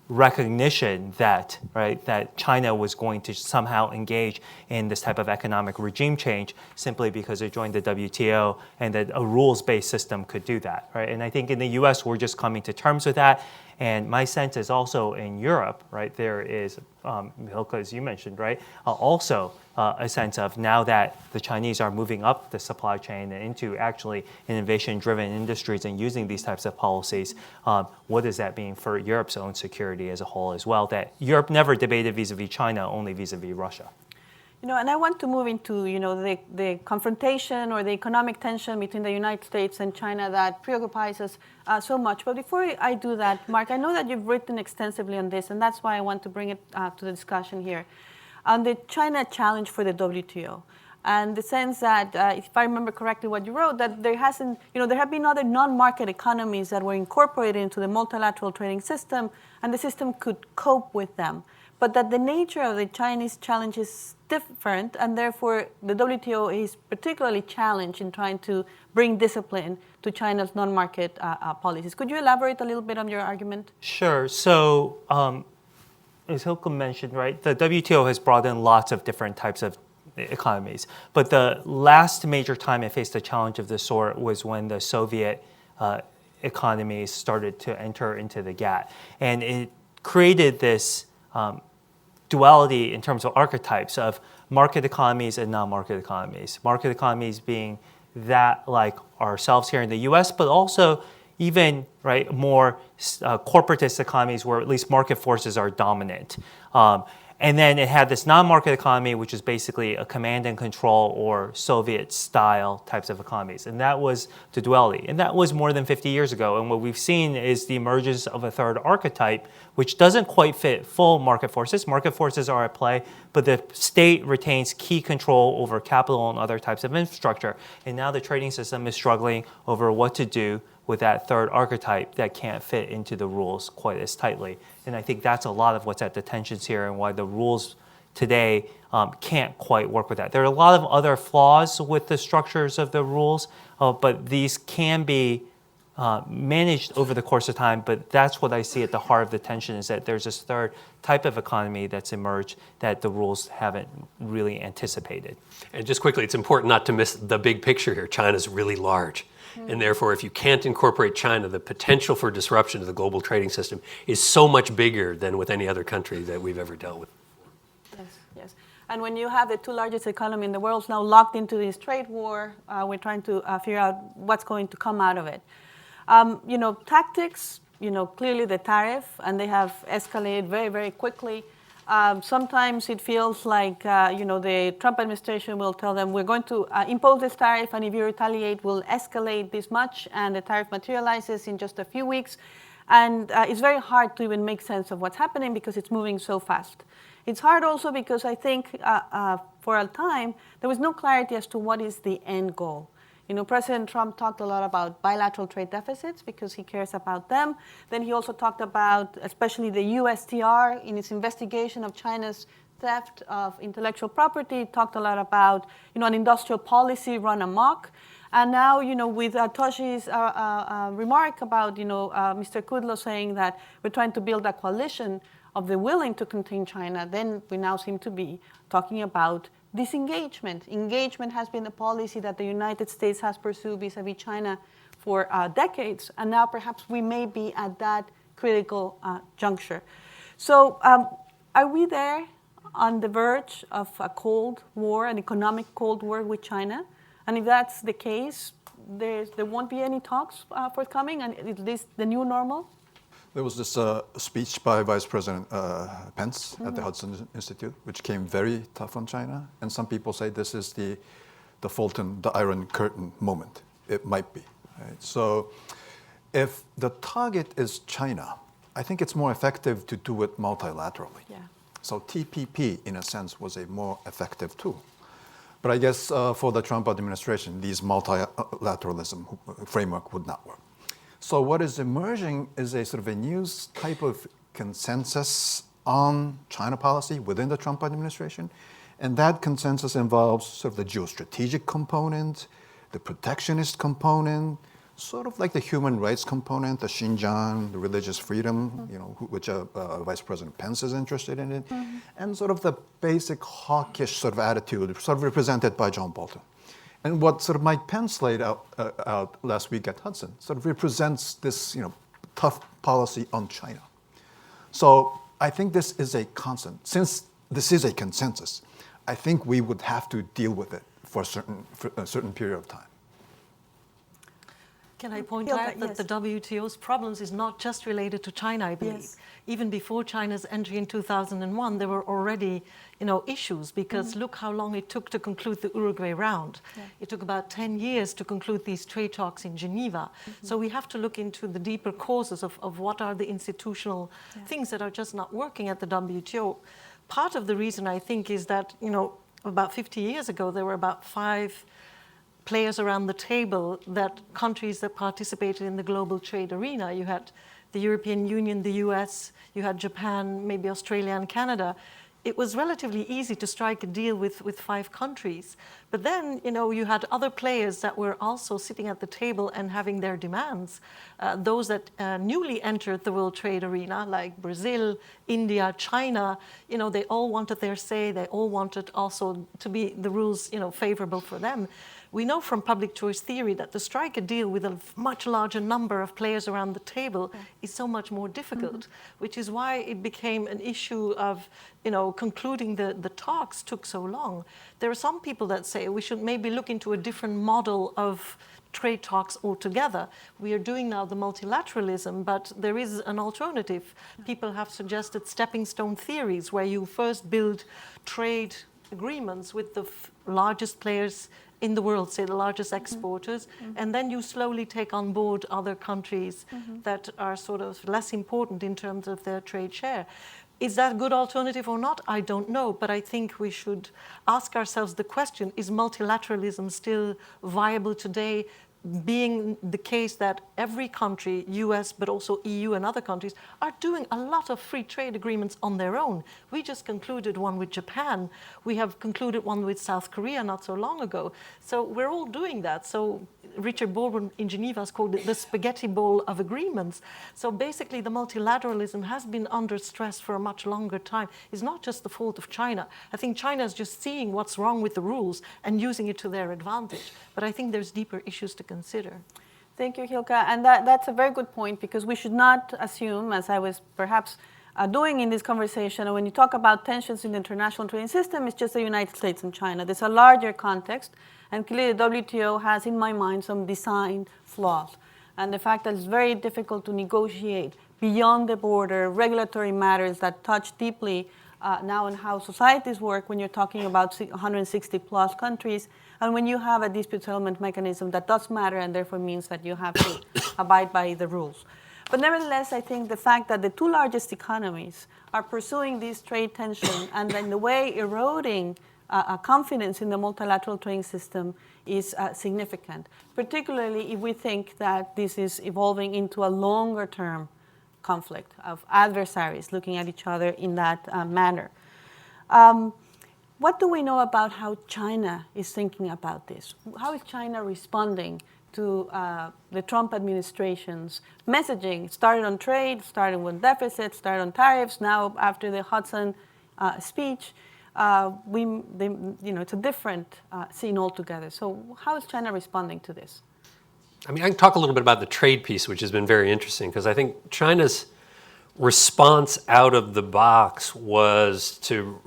Speaker 6: recognition that, right, that China was going to somehow engage in this type of economic regime change simply because it joined the WTO and that a rules-based system could do that, right? And I think in the US, we're just coming to terms with that. And my sense is also in Europe, right, there is, Hilke, as you mentioned, right, also a sense of now that the Chinese are moving up the supply chain and into actually innovation-driven industries and using these types of policies, what does that mean for Europe's own security as a whole as well? That Europe never debated vis-a-vis China, only vis-a-vis Russia.
Speaker 1: And I want to move into, the confrontation or the economic tension between the United States and China that preoccupies us so much. But before I do that, Mark, I know that you've written extensively on this, and that's why I want to bring it to the discussion here. On the China challenge for the WTO, and the sense that, if I remember correctly what you wrote, that there hasn't, there have been other non-market economies that were incorporated into the multilateral trading system, and the system could cope with them. But that the nature of the Chinese challenge is different, and therefore the WTO is particularly challenged in trying to bring discipline to China's non-market policies. Could you elaborate a little bit on your argument?
Speaker 6: Sure. So as Hilcom mentioned, right, the WTO has brought in lots of different types of economies. But the last major time it faced a challenge of this sort was when the Soviet economies started to enter into the GATT. And it created this duality in terms of archetypes of market economies and non-market economies. Market economies being that like ourselves here in the US, but also even right more corporatist economies where at least market forces are dominant. And then it had this non-market economy, which is basically a command and control or Soviet-style types of economies. And that was the duality. And that was more than 50 years ago. And what we've seen is the emergence of a third archetype, which doesn't quite fit full market forces. Market forces are at play, but the state retains key control over capital and other types of infrastructure. And now the trading system is struggling over what to do with that third archetype that can't fit into the rules quite as tightly. And I think that's a lot of what's at the tensions here and why the rules today can't quite work with that. There are a lot of other flaws with the structures of the rules, but these can be managed over the course of time. But that's what I see at the heart of the tension is that there's this third type of economy that's emerged that the rules haven't really anticipated.
Speaker 3: And just quickly, it's important not to miss the big picture here. China's really large. And therefore, if you can't incorporate China, the potential for disruption to the global trading system is so much bigger than with any other country that we've ever dealt with.
Speaker 1: Yes, yes. And when you have the two largest economies in the world now locked into this trade war, we're trying to figure out what's going to come out of it. Tactics, clearly the tariff, and they have escalated very, very quickly. Sometimes it feels like, the Trump administration will tell them, we're going to impose this tariff, and if you retaliate, we'll escalate this much, and the tariff materializes in just a few weeks. And it's very hard to even make sense of what's happening because it's moving so fast. It's hard also because I think for a time, there was no clarity as to what is the end goal. President Trump talked a lot about bilateral trade deficits because he cares about them. Then he also talked about, especially the USTR in its investigation of China's theft of intellectual property, talked a lot about, an industrial policy run amok. And now, with Toshi's remark about, Mr. Kudlow saying that we're trying to build a coalition of the willing to contain China, then we now seem to be talking about disengagement. Engagement has been the policy that the United States has pursued vis-a-vis China for decades, and now perhaps we may be at that critical juncture. So are we there on the verge of a Cold War, an economic Cold War with China? And if that's the case, there won't be any talks forthcoming, and is this the new normal?
Speaker 5: There was this speech by Vice President Pence at the Hudson Institute, which came very tough on China. And some people say this is the Fulton, the Iron Curtain moment. It might be. Right? So if the target is China, I think it's more effective to do it multilaterally.
Speaker 1: Yeah.
Speaker 5: So TPP, in a sense, was a more effective tool. But I guess for the Trump administration, these multilateralism framework would not work. So what is emerging is a sort of a new type of consensus on China policy within the Trump administration. And that consensus involves sort of the geostrategic component, the protectionist component, sort of like the human rights component, the Xinjiang, the religious freedom, which Vice President Pence is interested in it, and sort of the basic hawkish sort of attitude, sort of represented by John Bolton. And what sort of Mike Pence laid out last week at Hudson sort of represents this, tough policy on China. So I think this is a constant. Since this is a consensus, I think we would have to deal with it for a certain period of time.
Speaker 2: Can I point out that the WTO's problems is not just related to China, I believe.
Speaker 1: Yes.
Speaker 2: Even before China's entry in 2001, there were already, issues because look how long it took to conclude the Uruguay round. Yeah. It took about 10 years to conclude these trade talks in Geneva. So we have to look into the deeper causes of what are the institutional things that are just not working at the WTO. Part of the reason I think is that, about 50 years ago, there were about 5 players around the table, that countries that participated in the global trade arena. You had the European Union, the US, you had Japan, maybe Australia and Canada. it was relatively easy to strike a deal with 5 countries. But then, you had other players that were also sitting at the table and having their demands. Those that newly entered the world trade arena, like Brazil, India, China, they all wanted their say. They all wanted also to be the rules, favorable for them. We know from public choice theory that to strike a deal with a much larger number of players around the table is so much more difficult, which is why it became an issue of, concluding the talks took so long. There are some people that say we should maybe look into a different model of trade talks altogether. We are doing now the multilateralism, but there is an alternative. People have suggested stepping stone theories where you first build trade agreements with the largest players in the world, say the largest exporters, and then you slowly take on board other countries that are sort of less important in terms of their trade share. Is that a good alternative or not? I don't know, but I think we should ask ourselves the question, is multilateralism still viable today, being the case that every country, US, but also EU and other countries, are doing a lot of free trade agreements on their own. We just concluded one with Japan. We have concluded one with South Korea not so long ago. So we're all doing that. So Richard Baldwin in Geneva has called it the spaghetti bowl of agreements. So basically the multilateralism has been under stress for a much longer time. It's not just the fault of China. I think China is just seeing what's wrong with the rules and using it to their advantage. But I think there's deeper issues to consider.
Speaker 1: Thank you, Hilke. And that's a very good point, because we should not assume, as I was perhaps doing in this conversation, when you talk about tensions in the international trading system, it's just the United States and China. There's a larger context, and clearly the WTO has, in my mind, some design flaws. And the fact that it's very difficult to negotiate beyond the border regulatory matters that touch deeply now on how societies work when you're talking about 160 plus countries, and when you have a dispute settlement mechanism that does matter and therefore means that you have to abide by the rules. But nevertheless, I think the fact that the 2 largest economies are pursuing this trade tension and in the way eroding confidence in the multilateral trading system is significant, particularly if we think that this is evolving into a longer term conflict of adversaries looking at each other in that manner. What do we know about how China is thinking about this? How is China responding to the Trump administration's messaging? Started on trade, started with deficits, started on tariffs. Now, after the Hudson speech, it's a different scene altogether. So how is China responding to this?
Speaker 3: I mean, I can talk a little bit about the trade piece, which has been very interesting, because I think China's response out of the box was to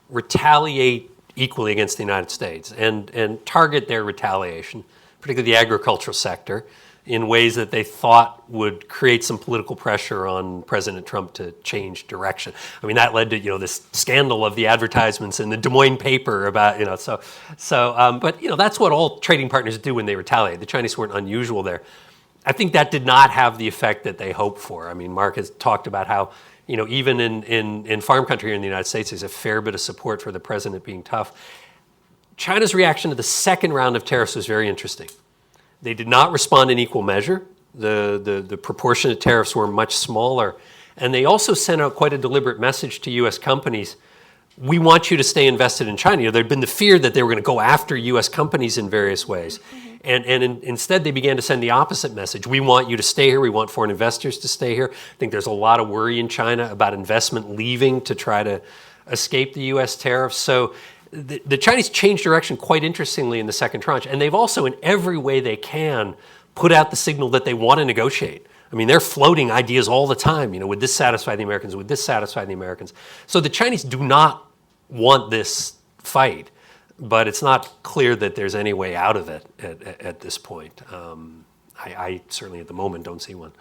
Speaker 3: retaliate equally against the United States and target their retaliation, particularly the agricultural sector, in ways that they thought would create some political pressure on President Trump to change direction. I mean, that led to, this scandal of the advertisements in the Des Moines paper about, but that's what all trading partners do when they retaliate. The Chinese weren't unusual there. I think that did not have the effect that they hoped for. I mean, Mark has talked about how, even in farm country here in the United States, there's a fair bit of support for the president being tough. China's reaction to the second round of tariffs was very interesting. They did not respond in equal measure. The proportionate tariffs were much smaller. And they also sent out quite a deliberate message to U.S. companies. We want you to stay invested in China. There'd been the fear that they were going to go after U.S. companies in various ways. And instead, they began to send the opposite message. We want you to stay here. We want foreign investors to stay here. I think there's a lot of worry in China about investment leaving to try to escape the U.S. tariffs. So the Chinese changed direction quite interestingly in the second tranche. And they've also, in every way they can, put out the signal that they want to negotiate. I mean, they're floating ideas all the time. Would this satisfy the Americans? Would this satisfy the Americans? So the Chinese do not want this fight. But it's not clear that there's any way out of it at this point. I certainly at the moment don't see one.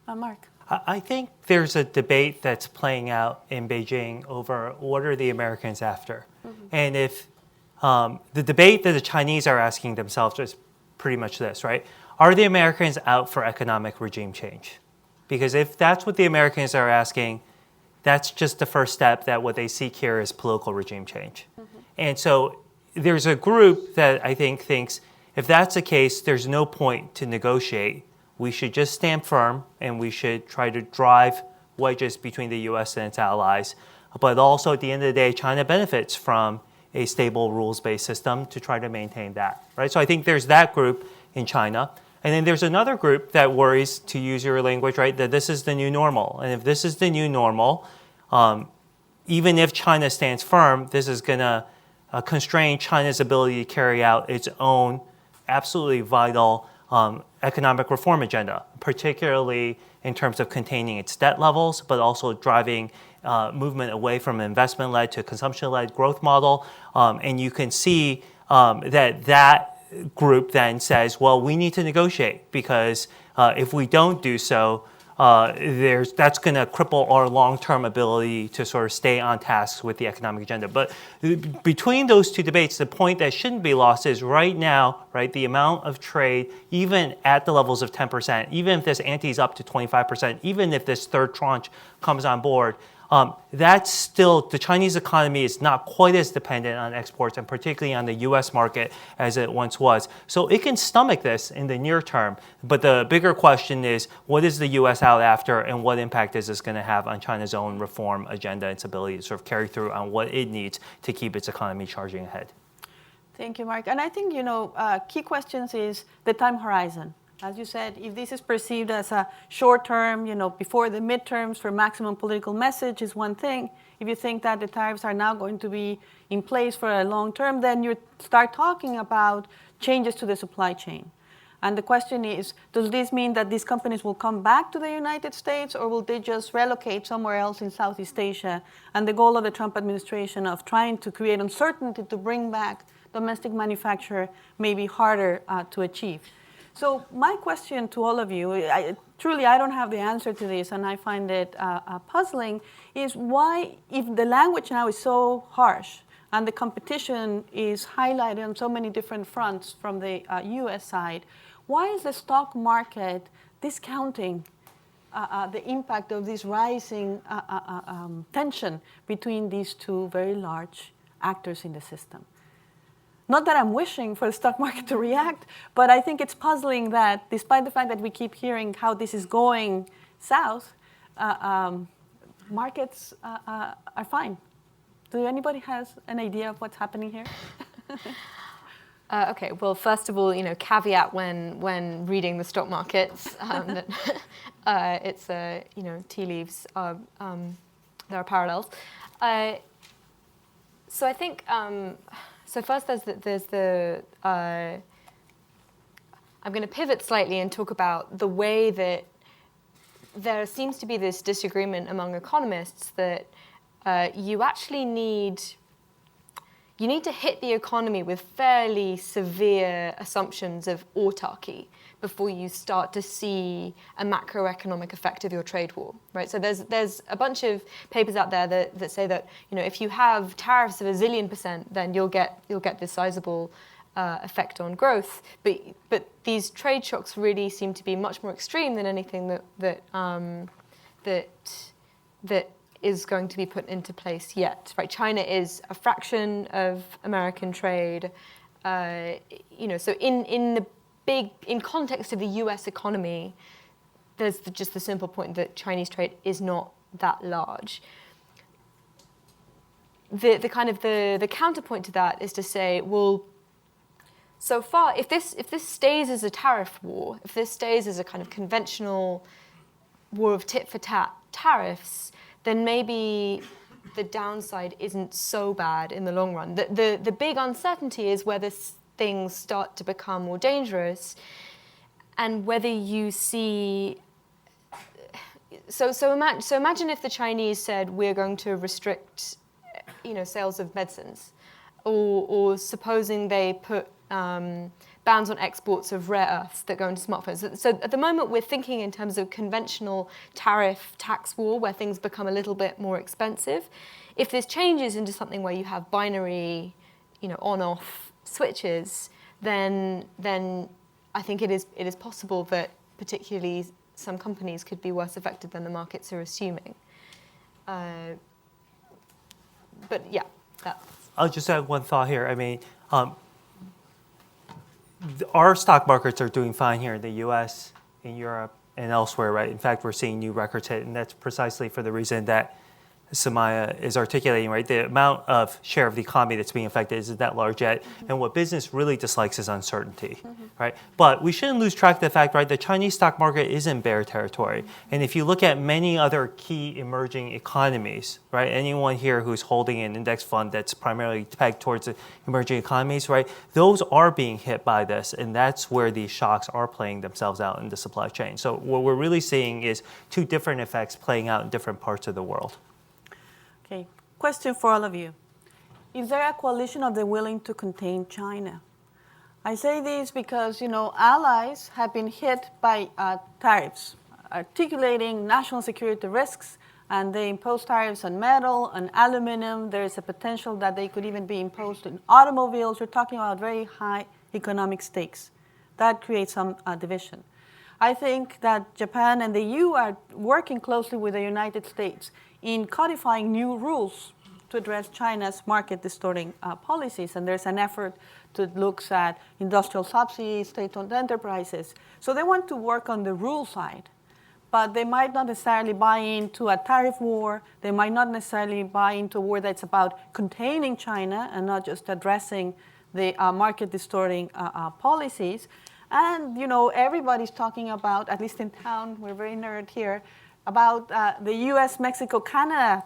Speaker 1: Mark?
Speaker 6: I think there's a debate that's playing out in Beijing over what are the Americans after. And if the debate that the Chinese are asking themselves is pretty much this, right? Are the Americans out for economic regime change? Because if that's what the Americans are asking, that's just the first step, that what they seek here is political regime change. And so there's a group that I think thinks if that's the case, there's no point to negotiate. We should just stand firm and we should try to drive wedges between the US and its allies. but also at the end of the day, China benefits from a stable rules-based system to try to maintain that, right? So I think there's that group in China. And then there's another group that worries, to use your language, right, that this is the new normal. And if this is the new normal, even if China stands firm, this is going to constrain China's ability to carry out its own absolutely vital economic reform agenda, particularly in terms of containing its debt levels, but also driving movement away from an investment-led to a consumption-led growth model. And you can see that group then says, well, we need to negotiate because if we don't do so, that's going to cripple our long-term ability to sort of stay on task with the economic agenda. But between those two debates, the point that shouldn't be lost is right now, right, the amount of trade, even at the levels of 10%, even if this ante is up to 25%, even if this third tranche comes on board, that's still, the Chinese economy is not quite as dependent on exports and particularly on the US market as it once was. So it can stomach this in the near term, but the bigger question is, what is the US out after and what impact is this going to have on China's own reform agenda and its ability to sort of carry through on what it needs to keep its economy charging ahead?
Speaker 1: Thank you, Mark. And I think, key questions is the time horizon. As you said, if this is perceived as a short term, before the midterms for maximum political message is one thing. If you think that the tariffs are now going to be in place for a long term, then you start talking about changes to the supply chain. And the question is, does this mean that these companies will come back to the United States or will they just relocate somewhere else in Southeast Asia? And the goal of the Trump administration of trying to create uncertainty to bring back domestic manufacture may be harder to achieve. So my question to all of you, I don't have the answer to this, and I find it puzzling, is why, if the language now is so harsh and the competition is highlighted on so many different fronts from the US side, why is the stock market discounting the impact of this rising tension between these two very large actors in the system? Not that I'm wishing for the stock market to react, but I think it's puzzling that despite the fact that we keep hearing how this is going south, markets are fine. Do anybody has an idea of what's happening here?
Speaker 4: Okay, well, first of all, caveat when reading the stock markets, that it's, tea leaves, there are parallels. So I think... So first there's the I'm going to pivot slightly and talk about the way that there seems to be this disagreement among economists that you actually need to hit the economy with fairly severe assumptions of autarky before you start to see a macroeconomic effect of your trade war, right? So there's a bunch of papers out there that say that if you have tariffs of 1 zillion %, then you'll get this sizable effect on growth. But these trade shocks really seem to be much more extreme than anything that is going to be put into place yet, right? China is a fraction of American trade, So in context of the U.S. economy, there's just the simple point that Chinese trade is not that large. The counterpoint to that is to say, well, so far, if this stays as a tariff war, if this stays as a kind of conventional war of tit for tat tariffs, then maybe the downside isn't so bad in the long run. The big uncertainty is whether things start to become more dangerous, and whether you see. So imagine if the Chinese said we're going to restrict, sales of medicines, or supposing they put bans on exports of rare earths that go into smartphones. So at the moment we're thinking in terms of conventional tariff tax war where things become a little bit more expensive. If this changes into something where you have binary, on-off switches, then I think it is possible that particularly some companies could be worse affected than the markets are assuming. But yeah, that's...
Speaker 6: I'll just add one thought here. I mean, our stock markets are doing fine here in the U.S., in Europe, and elsewhere, right? In fact, we're seeing new records hit, and that's precisely for the reason that Samaya is articulating, right? The amount of share of the economy that's being affected isn't that large yet. And what business really dislikes is uncertainty, right? But we shouldn't lose track of the fact, right, the Chinese stock market is in bear territory. And if you look at many other key emerging economies, right, anyone here who's holding an index fund that's primarily pegged towards the emerging economies, right, those are being hit by this. And that's where these shocks are playing themselves out in the supply chain. So what we're really seeing is two different effects playing out in different parts of the world.
Speaker 1: Okay, question for all of you. Is there a coalition of the willing to contain China? I say this because, allies have been hit by tariffs, articulating national security risks, and they impose tariffs on metal, on aluminum. There is a potential that they could even be imposed on automobiles. We're talking about very high economic stakes. That creates some division. I think that Japan and the EU are working closely with the United States in codifying new rules to address China's market distorting policies. And there's an effort to look at industrial subsidies, state-owned enterprises. So they want to work on the rule side, but they might not necessarily buy into a tariff war. They might not necessarily buy into a war that's about containing China and not just addressing the market distorting policies. And, everybody's talking about, at least in town, we're very nerd here, about the US-Mexico-Canada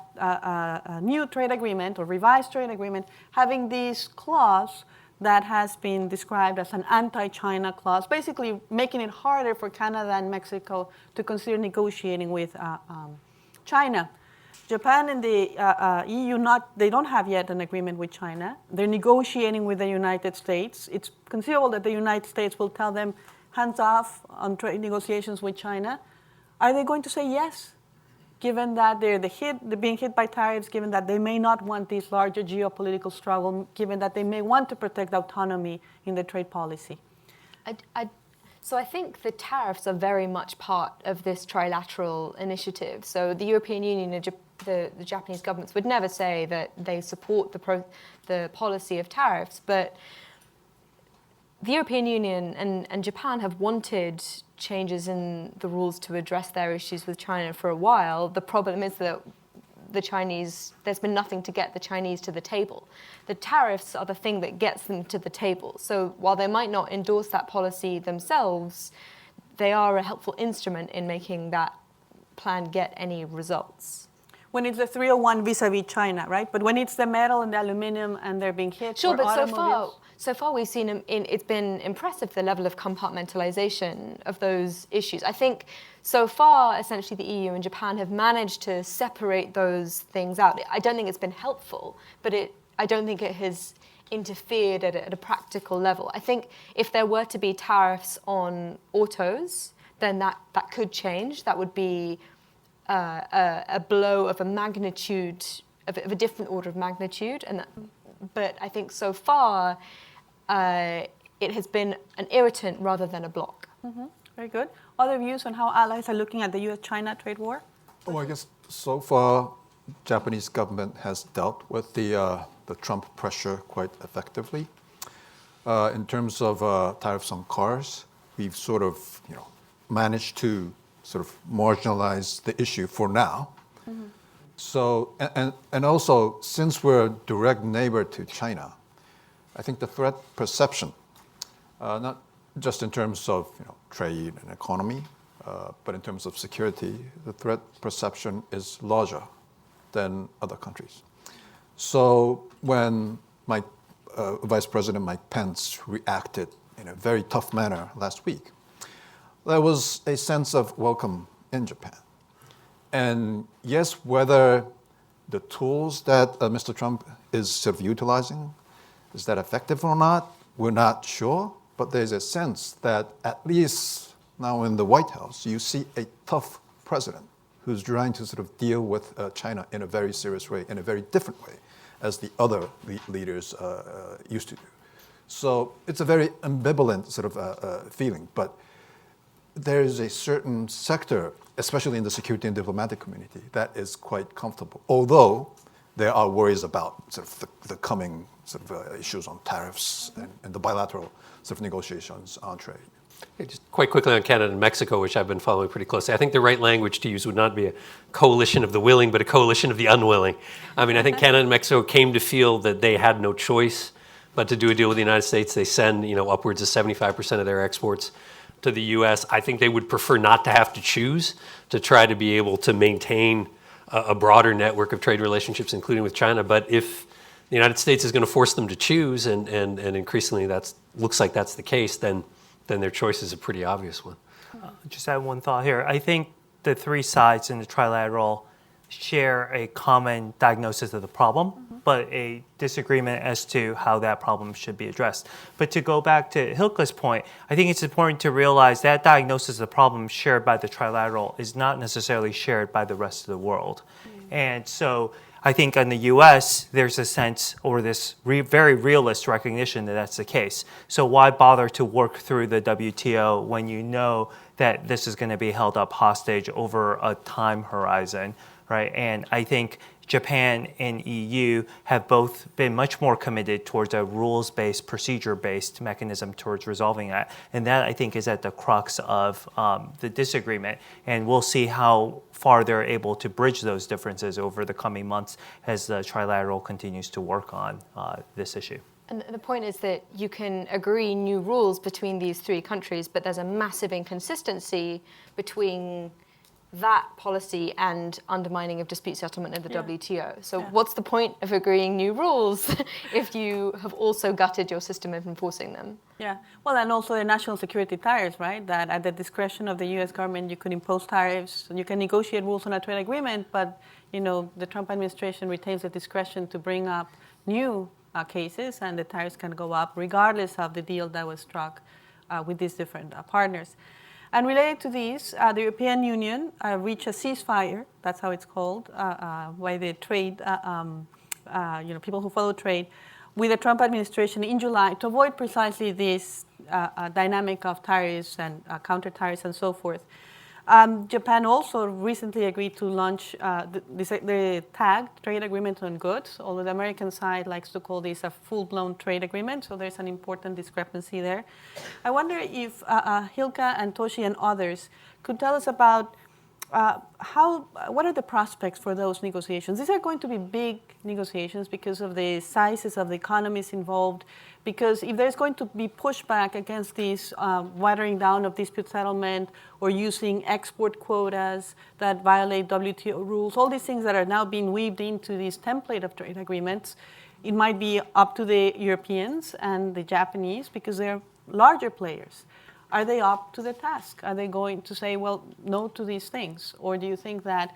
Speaker 1: new trade agreement or revised trade agreement having this clause that has been described as an anti-China clause, basically making it harder for Canada and Mexico to consider negotiating with China. Japan and the EU, they don't have yet an agreement with China. They're negotiating with the United States. It's conceivable that the United States will tell them hands off on trade negotiations with China. Are they going to say yes, given that they're being hit by tariffs, given that they may not want this larger geopolitical struggle, given that they may want to protect autonomy in the trade policy?
Speaker 4: So I think the tariffs are very much part of this trilateral initiative. So the European Union and the Japanese governments would never say that they support the policy of tariffs, but the European Union and Japan have wanted changes in the rules to address their issues with China for a while. The problem is that there's been nothing to get the Chinese to the table. The tariffs are the thing that gets them to the table. So while they might not endorse that policy themselves, they are a helpful instrument in making that plan get any results.
Speaker 1: When it's the 301 vis-a-vis China, right? But when it's the metal and the aluminum and they're being hit,
Speaker 4: sure, but
Speaker 1: automobiles.
Speaker 4: so far we've seen it's been impressive, the level of compartmentalization of those issues. I think so far, essentially, the EU and Japan have managed to separate those things out. I don't think it's been helpful, but I don't think it has interfered at a practical level. I think if there were to be tariffs on autos, then that could change. That would be a blow of a magnitude, of a different order of magnitude. But I think so far, it has been an irritant rather than a block.
Speaker 1: Mm-hmm. Very good. Other views on how allies are looking at the US-China trade war?
Speaker 5: Oh, I guess so far, Japanese government has dealt with the Trump pressure quite effectively. In terms of tariffs on cars, we've sort of, managed to sort of marginalize the issue for now. Mm-hmm. So, and also, since we're a direct neighbor to China, I think the threat perception, not just in terms of trade and economy, but in terms of security, the threat perception is larger than other countries. So when Vice President Mike Pence reacted in a very tough manner last week, there was a sense of welcome in Japan. And yes, whether the tools that Mr. Trump is sort of utilizing, is that effective or not, we're not sure. But there's a sense that at least now in the White House, you see a tough president who's trying to sort of deal with China in a very serious way, in a very different way, as the other leaders used to do. So it's a very ambivalent sort of feeling. But there is a certain sector, especially in the security and diplomatic community, that is quite comfortable, although there are worries about sort of the coming sort of issues on tariffs and the bilateral sort of negotiations on trade.
Speaker 3: Just quite quickly on Canada and Mexico, which I've been following pretty closely. I think the right language to use would not be a coalition of the willing, but a coalition of the unwilling. I mean, I think Canada and Mexico came to feel that they had no choice but to do a deal with the United States. They send, upwards of 75% of their exports to the U.S. I think they would prefer not to have to choose, to try to be able to maintain a broader network of trade relationships, including with China. But if the United States is going to force them to choose, and increasingly looks like that's the case, then their choice is a pretty obvious one.
Speaker 6: Just add one thought here. I think the three sides in the trilateral share a common diagnosis of the problem, but a disagreement as to how that problem should be addressed. But to go back to Hilke's point, I think it's important to realize that diagnosis of the problem shared by the trilateral is not necessarily shared by the rest of the world. And so I think in the U.S., there's a sense or this very realist recognition that that's the case. So why bother to work through the WTO when you know that this is going to be held up hostage over a time horizon, right? And I think Japan and EU have both been much more committed towards a rules-based, procedure-based mechanism towards resolving that. And that, I think, is at the crux of the disagreement. And we'll see how far they're able to bridge those differences over the coming months as the trilateral continues to work on this issue.
Speaker 4: And the point is that you can agree new rules between these three countries, but there's a massive inconsistency between that policy and undermining of dispute settlement in the WTO. So what's the point of agreeing new rules if you have also gutted your system of enforcing them?
Speaker 1: Yeah, well, and also the national security tariffs, right? That at the discretion of the U.S. government, you could impose tariffs, and you can negotiate rules on a trade agreement, but the Trump administration retains the discretion to bring up new cases, and the tariffs can go up regardless of the deal that was struck with these different partners. And related to these, the European Union reached a ceasefire, that's how it's called, by the trade, people who follow trade, with the Trump administration in July to avoid precisely this dynamic of tariffs and counter-tariffs and so forth. Japan also recently agreed to launch the TAG, Trade Agreement on Goods, although the American side likes to call this a full-blown trade agreement, so there's an important discrepancy there. I wonder if Hilke and Toshi and others could tell us about what are the prospects for those negotiations? These are going to be big negotiations because of the sizes of the economies involved, because if there's going to be pushback against this watering down of dispute settlement or using export quotas that violate WTO rules, all these things that are now being weaved into this template of trade agreements, it might be up to the Europeans and the Japanese because they're larger players. Are they up to the task? Are they going to say, well, no to these things? Or do you think that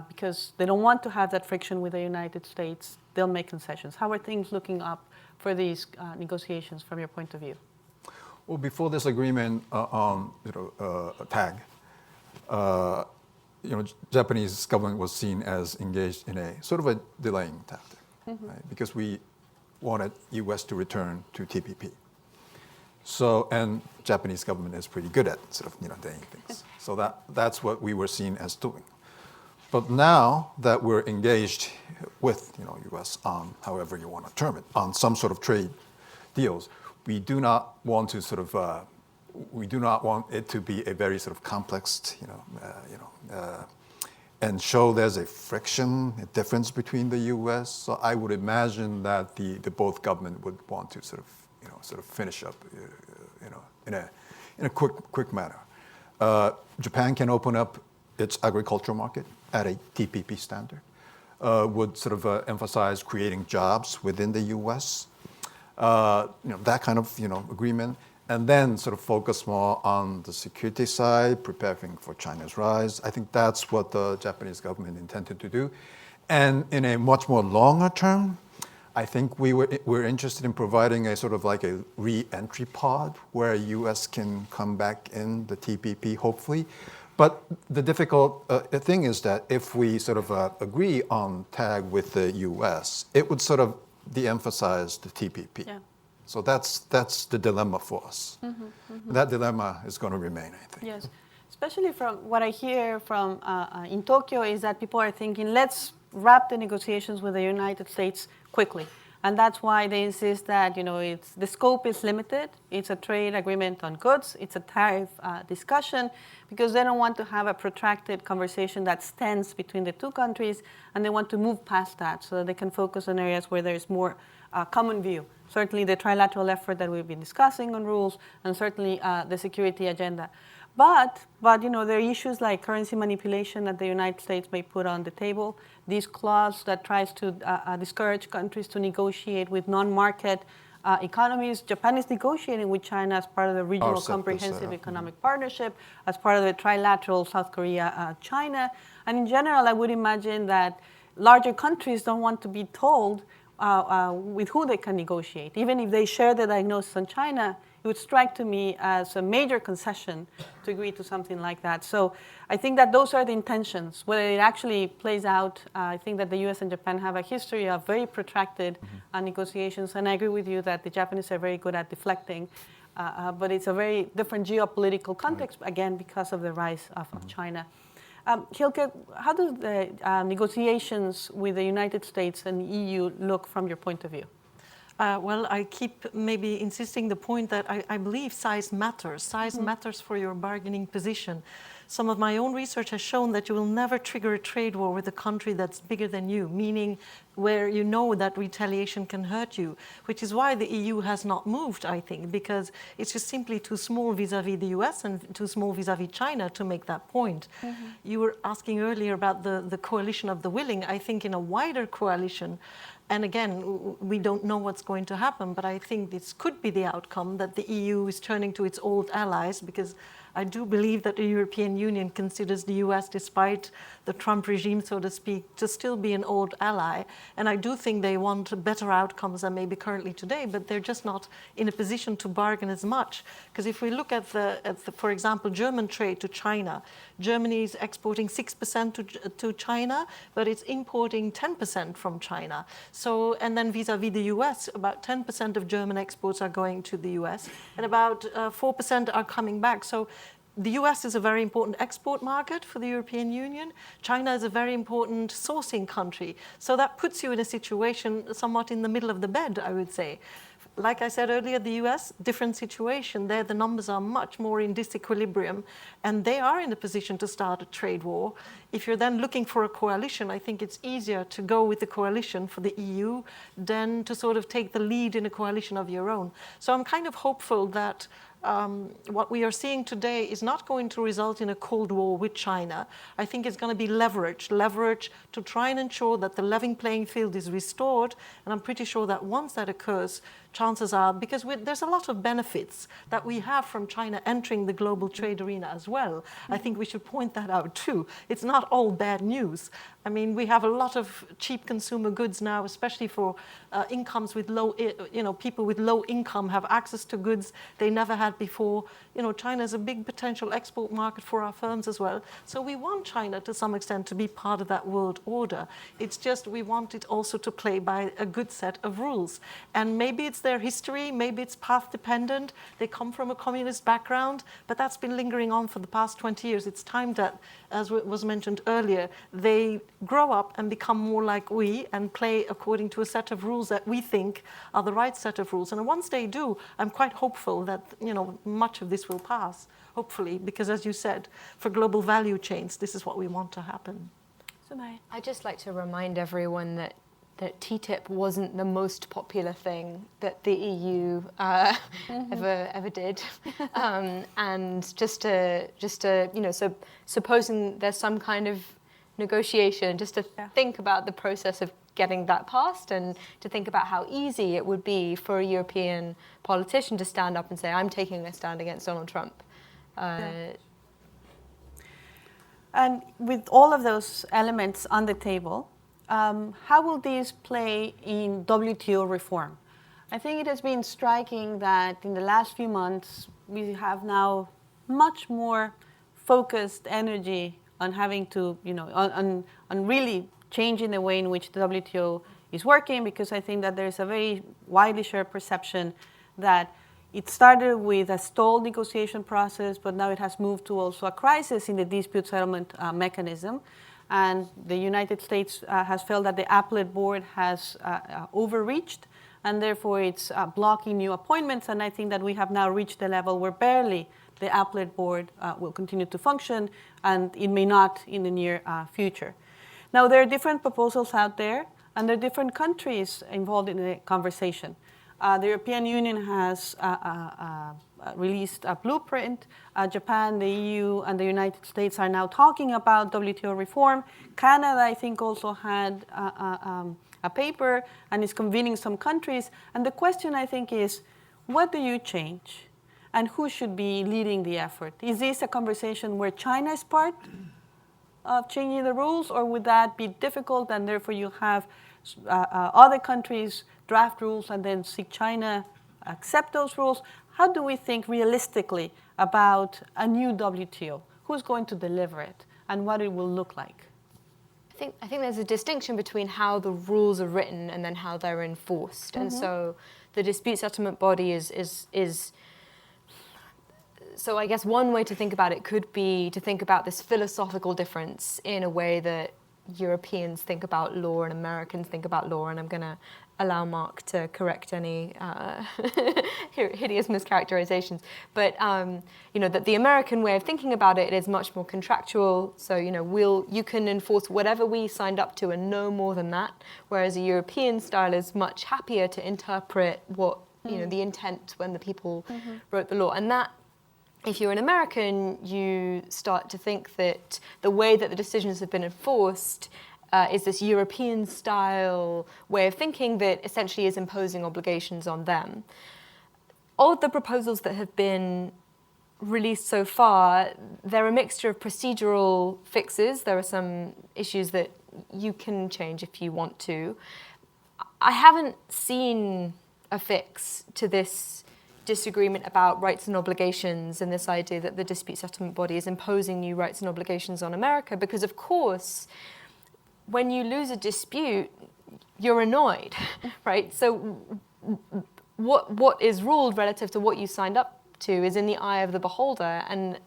Speaker 1: because they don't want to have that friction with the United States, they'll make concessions? How are things looking up for these negotiations from your point of view?
Speaker 5: Well, before this agreement on TAG, Japanese government was seen as engaged in a sort of a delaying tactic, right? Because we wanted U.S. to return to TPP. So, and Japanese government is pretty good at sort of delaying things. So that's what we were seen as doing. But now that we're engaged with U.S. on however you want to term it, on some sort of trade deals, we do not want to sort of we do not want it to be a very sort of complex, and show there's a friction, a difference between the U.S. So I would imagine that the both government would want to sort of finish up, in a quick manner. Japan can open up its agricultural market at a TPP standard. Would sort of emphasize creating jobs within the U.S. That kind of agreement, and then sort of focus more on the security side, preparing for China's rise. I think that's what the Japanese government intended to do, and in a much more longer term, I think we're interested in providing a sort of like a re-entry pod where U.S. can come back in the TPP, hopefully. But the difficult thing is that if we sort of agree on TAG with the U.S., it would sort of de-emphasize the TPP. Yeah. So that's the dilemma for us. That dilemma is going to remain, I think.
Speaker 1: Yes, especially from what I hear from in Tokyo is that people are thinking, let's wrap the negotiations with the United States quickly. And that's why they insist that the scope is limited. It's a trade agreement on goods. It's a tariff discussion, because they don't want to have a protracted conversation that stands between the two countries, and they want to move past that so that they can focus on areas where there is more common view. Certainly the trilateral effort that we've been discussing on rules, and certainly the security agenda. But there are issues like currency manipulation that the United States may put on the table. This clause that tries to discourage countries to negotiate with non-market economies. Japan is negotiating with China as part of the regional comprehensive economic partnership, as part of the trilateral South Korea, China. And in general, I would imagine that larger countries don't want to be told with who they can negotiate. Even if they share the diagnosis on China, it would strike to me as a major concession to agree to something like that. So I think that those are the intentions. Whether it actually plays out, I think that the US and Japan have a history of very protracted negotiations, and I agree with you that the Japanese are very good at deflecting, but it's a very different geopolitical context, again, because of the rise of China. Hilke, how do the negotiations with the United States and the EU look from your point of view?
Speaker 2: Well, I keep maybe insisting the point that I believe size matters. Size matters for your bargaining position. Some of my own research has shown that you will never trigger a trade war with a country that's bigger than you, meaning where you know that retaliation can hurt you, which is why the EU has not moved, I think, because it's just simply too small vis-à-vis the US and too small vis-à-vis China to make that point. You were asking earlier about the coalition of the willing. I think in a wider coalition, and again, we don't know what's going to happen, but I think this could be the outcome, that the EU is turning to its old allies, because I do believe that the European Union considers the US, despite the Trump regime, so to speak, to still be an old ally. And I do think they want better outcomes than maybe currently today, but they're just not in a position to bargain as much. Because if we look at the, for example, German trade to China, Germany is exporting 6% to China, but it's importing 10% from China. So, and then vis-à-vis the US, about 10% of German exports are going to the US, and about 4% are coming back. So the US is a very important export market for the European Union. China is a very important sourcing country. So that puts you in a situation somewhat in the middle of the bed, I would say. Like I said earlier, the US, different situation. There the numbers are much more in disequilibrium, and they are in a position to start a trade war. If you're then looking for a coalition, I think it's easier to go with the coalition for the EU than to sort of take the lead in a coalition of your own. So I'm kind of hopeful that what we are seeing today is not going to result in a Cold War with China. I think it's going to be leverage to try and ensure that the level playing field is restored. And I'm pretty sure that once that occurs, chances are, because there's a lot of benefits that we have from China entering the global trade arena as well. I think we should point that out too. It's not all bad news. I mean, we have a lot of cheap consumer goods now, especially for incomes with low, people with low income have access to goods they never had before. China is a big potential export market for our firms as well. So we want China to some extent to be part of that world order. It's just we want it also to play by a good set of rules. And maybe it's their history, maybe it's path dependent. They come from a communist background, but that's been lingering on for the past 20 years. It's time that, as was mentioned earlier, they grow up and become more like we and play according to a set of rules that we think are the right set of rules. And once they do, I'm quite hopeful that much of this will pass, hopefully, because as you said, for global value chains, this is what we want to happen.
Speaker 4: I'd just like to remind everyone that TTIP wasn't the most popular thing that the EU ever did, and just to so supposing there's some kind of negotiation, just to think about the process of getting that passed, and to think about how easy it would be for a European politician to stand up and say, I'm taking a stand against Donald Trump.
Speaker 1: And with all of those elements on the table, how will these play in WTO reform? I think it has been striking that in the last few months, we have now much more focused energy on having to, on really changing the way in which the WTO is working, because I think that there's a very widely shared perception that it started with a stalled negotiation process, but now it has moved to also a crisis in the dispute settlement mechanism. And the United States has felt that the appellate board has overreached. and therefore it's blocking new appointments. And I think that we have now reached the level where barely the appellate board will continue to function, and it may not in the near future. Now, there are different proposals out there, and there are different countries involved in the conversation. The European Union has released a blueprint. Japan, the EU, and the United States are now talking about WTO reform. Canada, I think, also had a paper and is convening some countries. And the question, I think, is, what do you change? And who should be leading the effort? Is this a conversation where China is part of changing the rules, or would that be difficult and therefore you have other countries draft rules and then see China accept those rules? How do we think realistically about a new WTO? Who's going to deliver it and what it will look like?
Speaker 4: I think there's a distinction between how the rules are written and then how they're enforced. And so the dispute settlement body is so I guess one way to think about it could be to think about this philosophical difference in a way that Europeans think about law and Americans think about law. And I'm going to allow Mark to correct any hideous mischaracterizations. But that the American way of thinking about it is much more contractual. So you can enforce whatever we signed up to and no more than that. Whereas a European style is much happier to interpret what the intent when the people wrote the law. And that, if you're an American, you start to think that the way that the decisions have been enforced is this European-style way of thinking that essentially is imposing obligations on them. All of the proposals that have been released so far, they're a mixture of procedural fixes. There are some issues that you can change if you want to. I haven't seen a fix to this disagreement about rights and obligations and this idea that the dispute settlement body is imposing new rights and obligations on America, because of course when you lose a dispute you're annoyed, right? So what is ruled relative to what you signed up to is in the eye of the beholder, and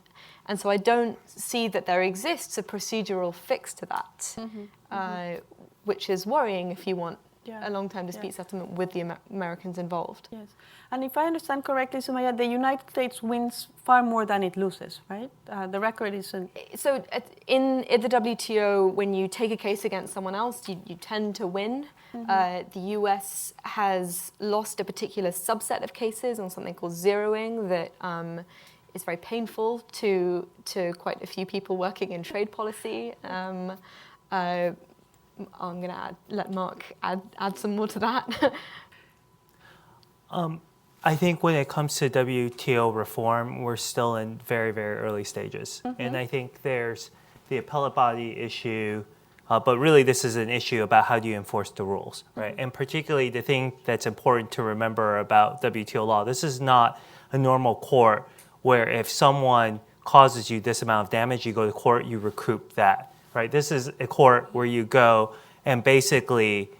Speaker 4: so I don't see that there exists a procedural fix to that, which is worrying if you want a long-term dispute settlement with the Americans involved.
Speaker 1: Yes, and if I understand correctly, Sumaya, the United States wins far more than it loses, right? The record isn't...
Speaker 4: So in the WTO, when you take a case against someone else, you tend to win. The US has lost a particular subset of cases on something called zeroing that is very painful to quite a few people working in trade policy. I'm going to let Mark add some more to that.
Speaker 6: I think when it comes to WTO reform, we're still in very, very early stages. And I think there's the appellate body issue, but really this is an issue about how do you enforce the rules, right? And particularly the thing that's important to remember about WTO law, this is not a normal court where if someone causes you this amount of damage, you go to court, you recoup that. Right? This is a court where you go and basically,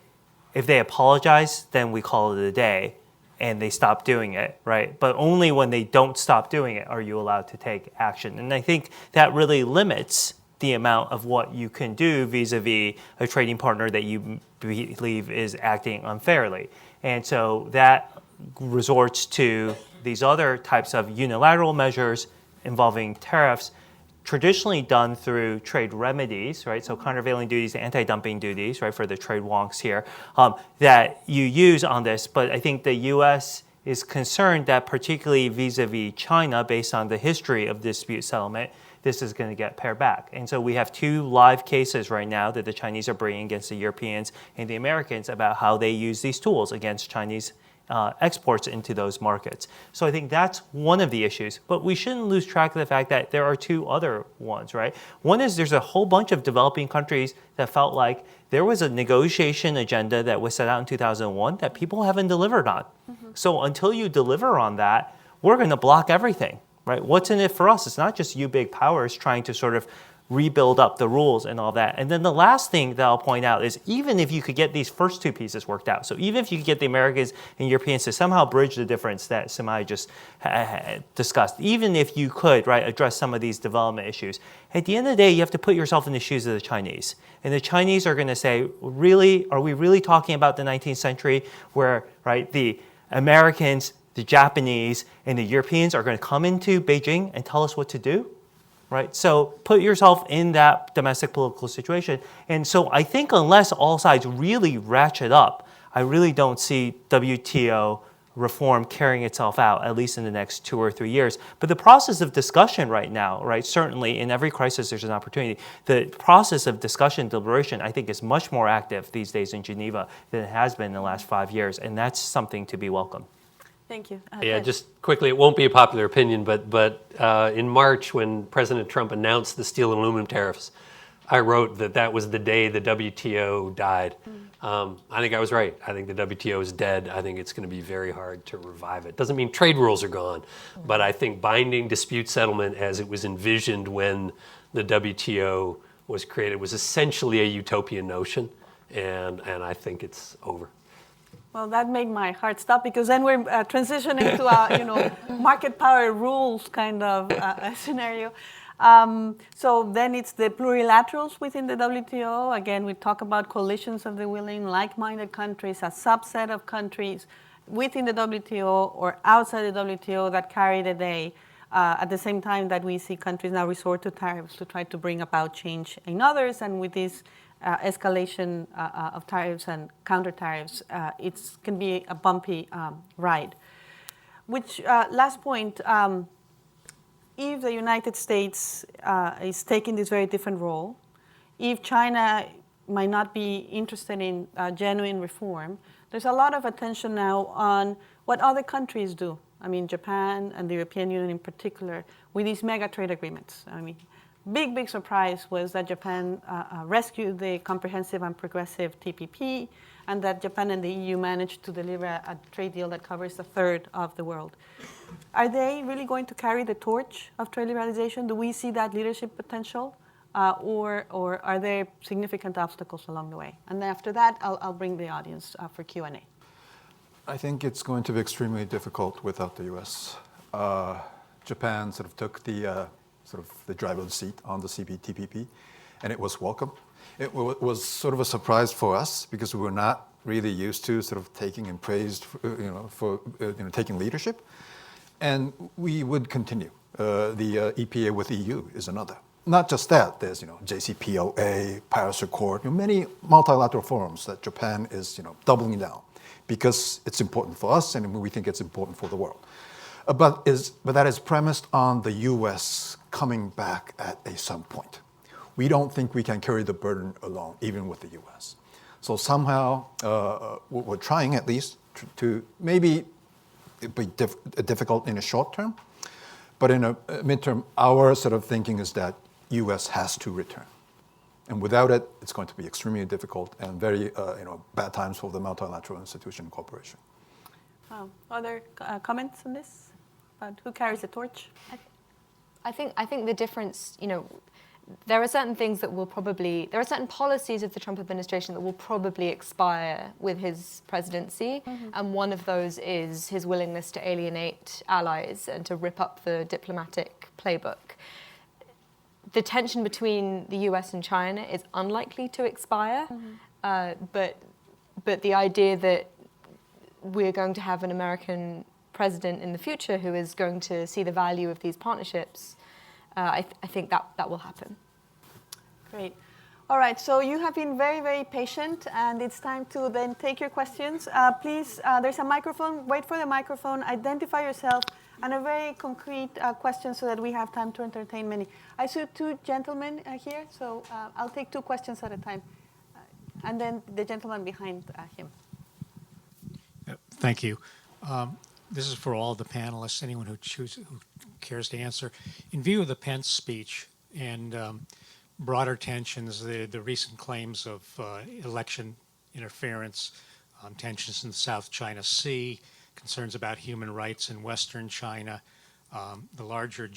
Speaker 6: if they apologize, then we call it a day and they stop doing it, right? But only when they don't stop doing it are you allowed to take action. And I think that really limits the amount of what you can do vis-a-vis a trading partner that you believe is acting unfairly. And so that resorts to these other types of unilateral measures involving tariffs, traditionally done through trade remedies, right? So countervailing duties, anti-dumping duties, right, for the trade wonks here, that you use on this. But I think the U.S. is concerned that particularly vis-a-vis China, based on the history of dispute settlement, this is going to get pared back. And so we have two live cases right now that the Chinese are bringing against the Europeans and the Americans about how they use these tools against Chinese exports into those markets. So I think that's one of the issues, but we shouldn't lose track of the fact that there are two other ones, right? One is there's a whole bunch of developing countries that felt like there was a negotiation agenda that was set out in 2001 that people haven't delivered on. So until you deliver on that, we're going to block everything, right? What's in it for us? It's not just you big powers trying to sort of rebuild up the rules and all that. And then the last thing that I'll point out is even if you could get these first two pieces worked out, so even if you could get the Americans and Europeans to somehow bridge the difference that Samai just discussed, even if you could, right, address some of these development issues, at the end of the day, you have to put yourself in the shoes of the Chinese. And the Chinese are going to say, really, are we really talking about the 19th century where, right, the Americans, the Japanese, and the Europeans are going to come into Beijing and tell us what to do? Right? So put yourself in that domestic political situation. And so I think unless all sides really ratchet up, I really don't see WTO reform carrying itself out, at least in the next 2 or 3 years. But the process of discussion right now, right, certainly in every crisis there's an opportunity. The process of discussion, deliberation, I think is much more active these days in Geneva than it has been in the last 5 years. And that's something to be welcomed.
Speaker 1: Thank you.
Speaker 3: Yeah, just quickly, it won't be a popular opinion, but in March when President Trump announced the steel and aluminum tariffs, I wrote that that was the day the WTO died. I think I was right. I think the WTO is dead. I think it's going to be very hard to revive it. Doesn't mean trade rules are gone, but I think binding dispute settlement as it was envisioned when the WTO was created was essentially a utopian notion, and I think it's over.
Speaker 1: Well, that made my heart stop because then we're transitioning to a market power rules kind of scenario. So then it's the plurilaterals within the WTO. Again, we talk about coalitions of the willing, like-minded countries, a subset of countries within the WTO or outside the WTO that carry the day. At the same time that we see countries now resort to tariffs to try to bring about change in others, and with this escalation of tariffs and counter tariffs, it can be a bumpy ride. Which, last point, if the United States is taking this very different role, if China might not be interested in genuine reform, there's a lot of attention now on what other countries do. I mean, Japan and the European Union in particular, with these mega trade agreements. I mean, big surprise was that Japan rescued the comprehensive and progressive TPP, and that Japan and the EU managed to deliver a trade deal that covers a third of the world. Are they really going to carry the torch of trade liberalization? Do we see that leadership potential, or are there significant obstacles along the way? And then after that, I'll bring the audience for Q&A.
Speaker 5: I think it's going to be extremely difficult without the U.S. Japan sort of took the driver's seat on the CPTPP, and it was welcome. It was sort of a surprise for us because we were not really used to sort of taking and praised, for taking leadership, and we would continue. The EPA with EU is another. Not just that, there's JCPOA, Paris Accord, many multilateral forums that Japan is doubling down because it's important for us and we think it's important for the world. But that is premised on the U.S. coming back at some point. We don't think we can carry the burden alone, even with the U.S. So somehow, we're trying at least to maybe it be difficult in a short term, but in a midterm, our sort of thinking is that U.S. has to return. And without it, it's going to be extremely difficult and very bad times for the multilateral institution and cooperation.
Speaker 1: Wow. Other comments on this? About who carries the torch?
Speaker 4: I think the difference, there are certain things that there are certain policies of the Trump administration that will probably expire with his presidency. Mm-hmm. And one of those is his willingness to alienate allies and to rip up the diplomatic playbook. The tension between the US and China is unlikely to expire, mm-hmm. But the idea that we're going to have an American president in the future who is going to see the value of these partnerships, I think that will happen.
Speaker 1: Great. All right, so you have been very, very patient, and it's time to then take your questions. Please, there's a microphone. Wait for the microphone. Identify yourself, and a very concrete question so that we have time to entertain many. I see two gentlemen here, so I'll take two questions at a time. And then the gentleman behind him.
Speaker 7: Thank you. This is for all the panelists, anyone who cares to answer. In view of the Pence speech and broader tensions, the recent claims of election interference, tensions in the South China Sea, concerns about human rights in Western China, the larger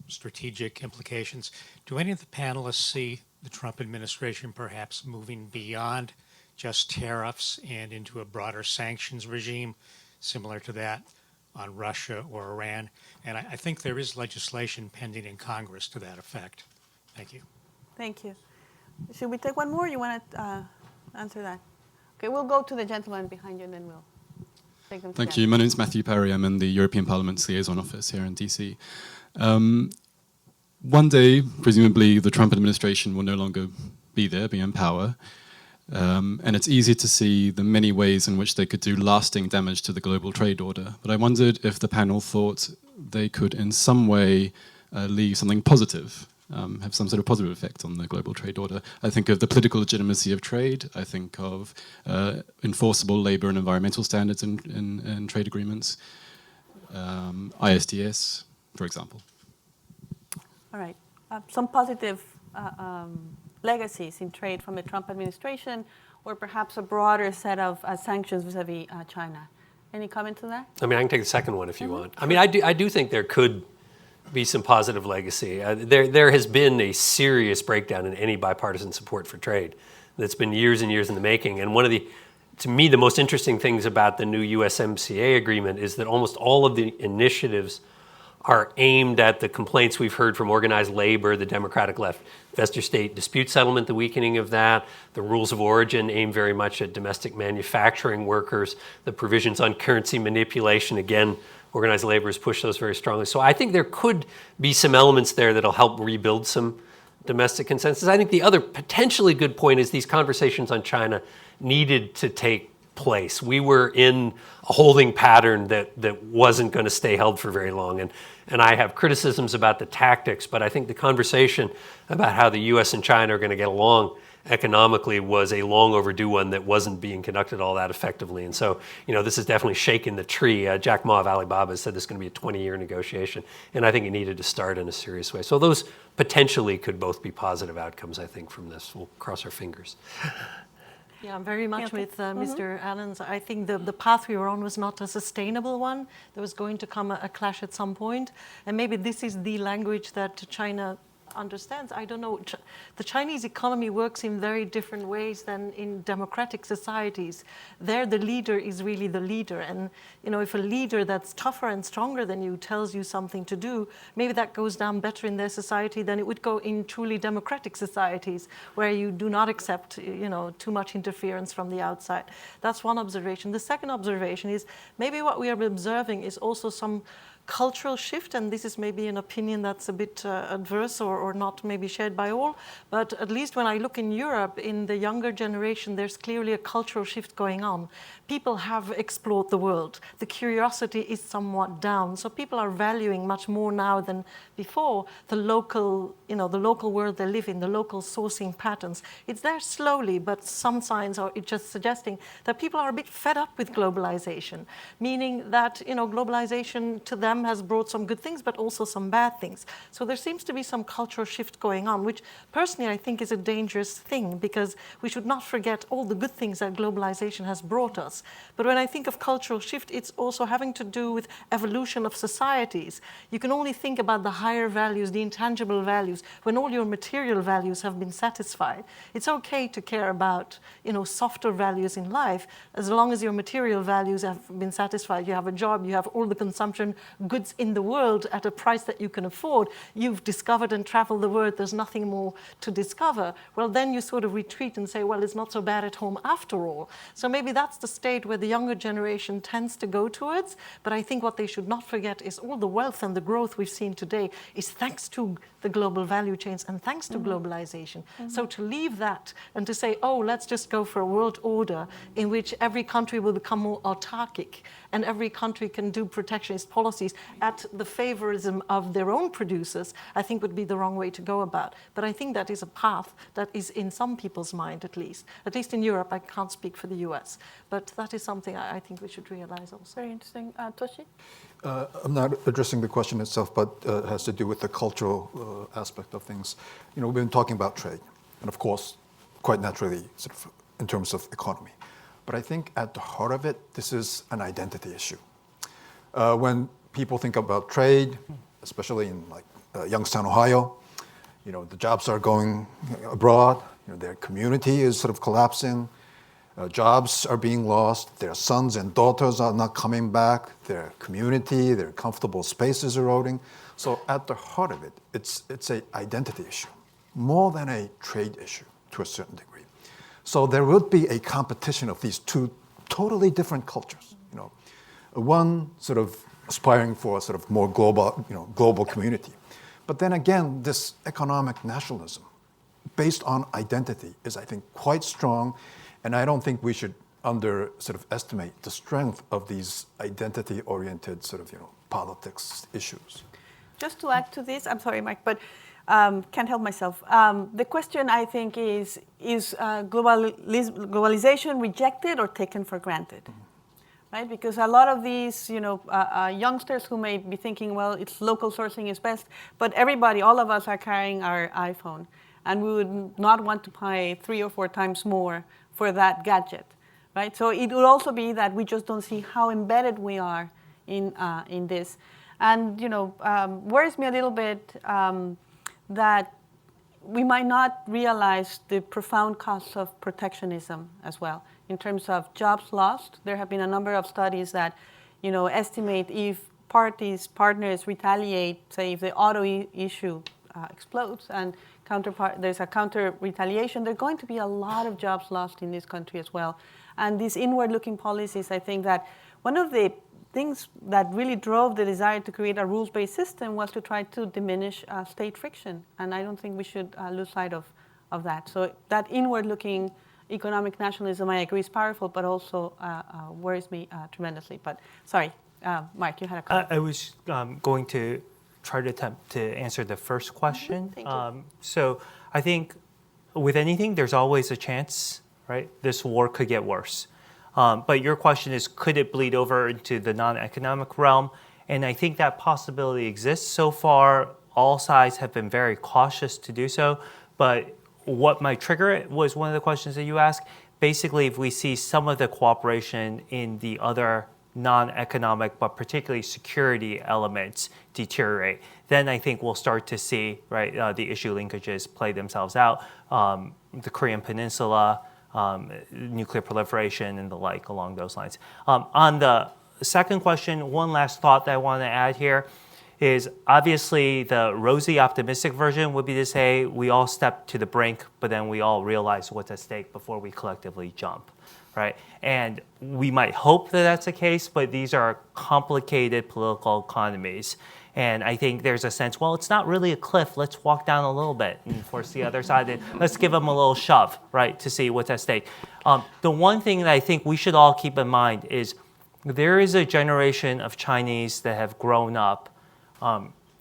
Speaker 7: strategic implications. Do any of the panelists see the Trump administration perhaps moving beyond just tariffs and into a broader sanctions regime similar to that on Russia or Iran? And I think there is legislation pending in Congress to that effect. Thank you.
Speaker 1: Thank you. Should we take one more? You want to answer that? Okay, we'll go to the gentleman behind you, and then we'll take them
Speaker 8: Thank
Speaker 1: together.
Speaker 8: you. My name is Matthew Perry. I'm in the European Parliament's liaison office here in DC. One day, presumably, the Trump administration will no longer be in power. And it's easy to see the many ways in which they could do lasting damage to the global trade order. But I wondered if the panel thought they could in some way leave something positive, have some sort of positive effect on the global trade order. I think of the political legitimacy of trade. I think of enforceable labor and environmental standards in trade agreements, ISDS, for example.
Speaker 1: All right. Some positive legacies in trade from the Trump administration, or perhaps a broader set of sanctions vis-a-vis China. Any comment to that?
Speaker 3: I mean, I can take the second one if you want. I mean, I do think there could be some positive legacy. There has been a serious breakdown in any bipartisan support for trade that's been years and years in the making. And one of to me, the most interesting things about the new USMCA agreement is that almost all of the initiatives are aimed at the complaints we've heard from organized labor, the Democratic left, investor-state dispute settlement, the weakening of that, the rules of origin aimed very much at domestic manufacturing workers, the provisions on currency manipulation, again, organized labor has pushed those very strongly. So I think there could be some elements there that'll help rebuild some domestic consensus. I think the other potentially good point is these conversations on China needed to take place. We were in a holding pattern that wasn't going to stay held for very long. And I have criticisms about the tactics, but I think the conversation about how the US and China are going to get along economically was a long overdue one that wasn't being conducted all that effectively. And so, this has definitely shaken the tree. Jack Ma of Alibaba said this is going to be a 20-year negotiation, and I think it needed to start in a serious way. So those potentially could both be positive outcomes, I think, from this. We'll cross our fingers.
Speaker 2: Yeah, I'm very much with Mr. Allens. I think the path we were on was not a sustainable one. There was going to come a clash at some point. And maybe this is the language that China understands. I don't know. The Chinese economy works in very different ways than in democratic societies. There, the leader is really the leader. And, if a leader that's tougher and stronger than you tells you something to do, maybe that goes down better in their society than it would go in truly democratic societies where you do not accept, too much interference from the outside. That's one observation. The second observation is maybe what we are observing is also some cultural shift, and this is maybe an opinion that's a bit adverse or not maybe shared by all, but at least when I look in Europe, in the younger generation, there's clearly a cultural shift going on. People have explored the world. The curiosity is somewhat down, so people are valuing much more now than before the local world they live in, the local sourcing patterns. It's there slowly, but some signs are just suggesting that people are a bit fed up with globalization, meaning that globalization to them has brought some good things, but also some bad things. So there seems to be some cultural shift going on, which personally I think is a dangerous thing, because we should not forget all the good things that globalization has brought us. But when I think of cultural shift, it's also having to do with evolution of societies. You can only think about the higher values, the intangible values, when all your material values have been satisfied. It's okay to care about, softer values in life, as long as your material values have been satisfied. You have a job, you have all the consumption goods in the world at a price that you can afford. You've discovered and traveled the world, there's nothing more to discover. Well, then you sort of retreat and say, well, it's not so bad at home after all. So maybe that's the state where the younger generation tends to go towards. But I think what they should not forget is all the wealth and the growth we've seen today is thanks to the global value chains and thanks to globalization. So to leave that and to say, oh, let's just go for a world order in which every country will become more autarkic and every country can do protectionist policies at the favorism of their own producers, I think would be the wrong way to go about. But I think that is a path that is in some people's mind, at least in Europe. I can't speak for the US, but that is something I think we should realize also.
Speaker 1: Very interesting. Toshi?
Speaker 5: I'm not addressing the question itself, but it has to do with the cultural aspect of things. We've been talking about trade, and of course, quite naturally, sort of in terms of economy. But I think at the heart of it, this is an identity issue. When people think about trade, especially in Youngstown, Ohio. The jobs are going abroad. Their community is sort of collapsing. Jobs are being lost. Their sons and daughters are not coming back. Their community, their comfortable space is eroding. So at the heart of it, it's an identity issue, more than a trade issue to a certain degree. So there would be a competition of these two totally different cultures. One sort of aspiring for a sort of more global community. But then again, this economic nationalism based on identity is, I think, quite strong. And I don't think we should estimate the strength of these identity-oriented politics issues.
Speaker 1: Just to add to this, I'm sorry, Mike, but can't help myself. The question, I think, is globalization rejected or taken for granted? Right? Because a lot of these, youngsters who may be thinking, well, it's local sourcing is best, but everybody, all of us are carrying our iPhone, and we would not want to pay 3 or 4 times more for that gadget, right? So it would also be that we just don't see how embedded we are in this. And, worries me a little bit that we might not realize the profound costs of protectionism as well. In terms of jobs lost, there have been a number of studies that, estimate if partners retaliate, say if the auto issue explodes and there's a counter retaliation, there are going to be a lot of jobs lost in this country as well. And these inward-looking policies, I think that one of the things that really drove the desire to create a rules-based system was to try to diminish state friction. And I don't think we should lose sight of that. So that inward-looking economic nationalism, I agree, is powerful, but also worries me tremendously. But sorry, Mark, you had a comment.
Speaker 6: I was going to try to attempt to answer the first question.
Speaker 1: Thank you.
Speaker 6: So I think with anything, there's always a chance, right? This war could get worse. But your question is, could it bleed over into the non-economic realm? And I think that possibility exists. So far, all sides have been very cautious to do so. But what might trigger it was one of the questions that you asked. Basically, if we see some of the cooperation in the other non-economic, but particularly security elements deteriorate, then I think we'll start to see the issue linkages play themselves out. The Korean Peninsula, nuclear proliferation, and the like along those lines. On the second question, one last thought that I want to add here is obviously the rosy optimistic version would be to say we all step to the brink, but then we all realize what's at stake before we collectively jump. Right? And we might hope that that's the case, but these are complicated political economies. And I think there's a sense, well, it's not really a cliff. Let's walk down a little bit and force the other side. And let's give them a little shove, right, to see what's at stake. The one thing that I think we should all keep in mind is there is a generation of Chinese that have grown up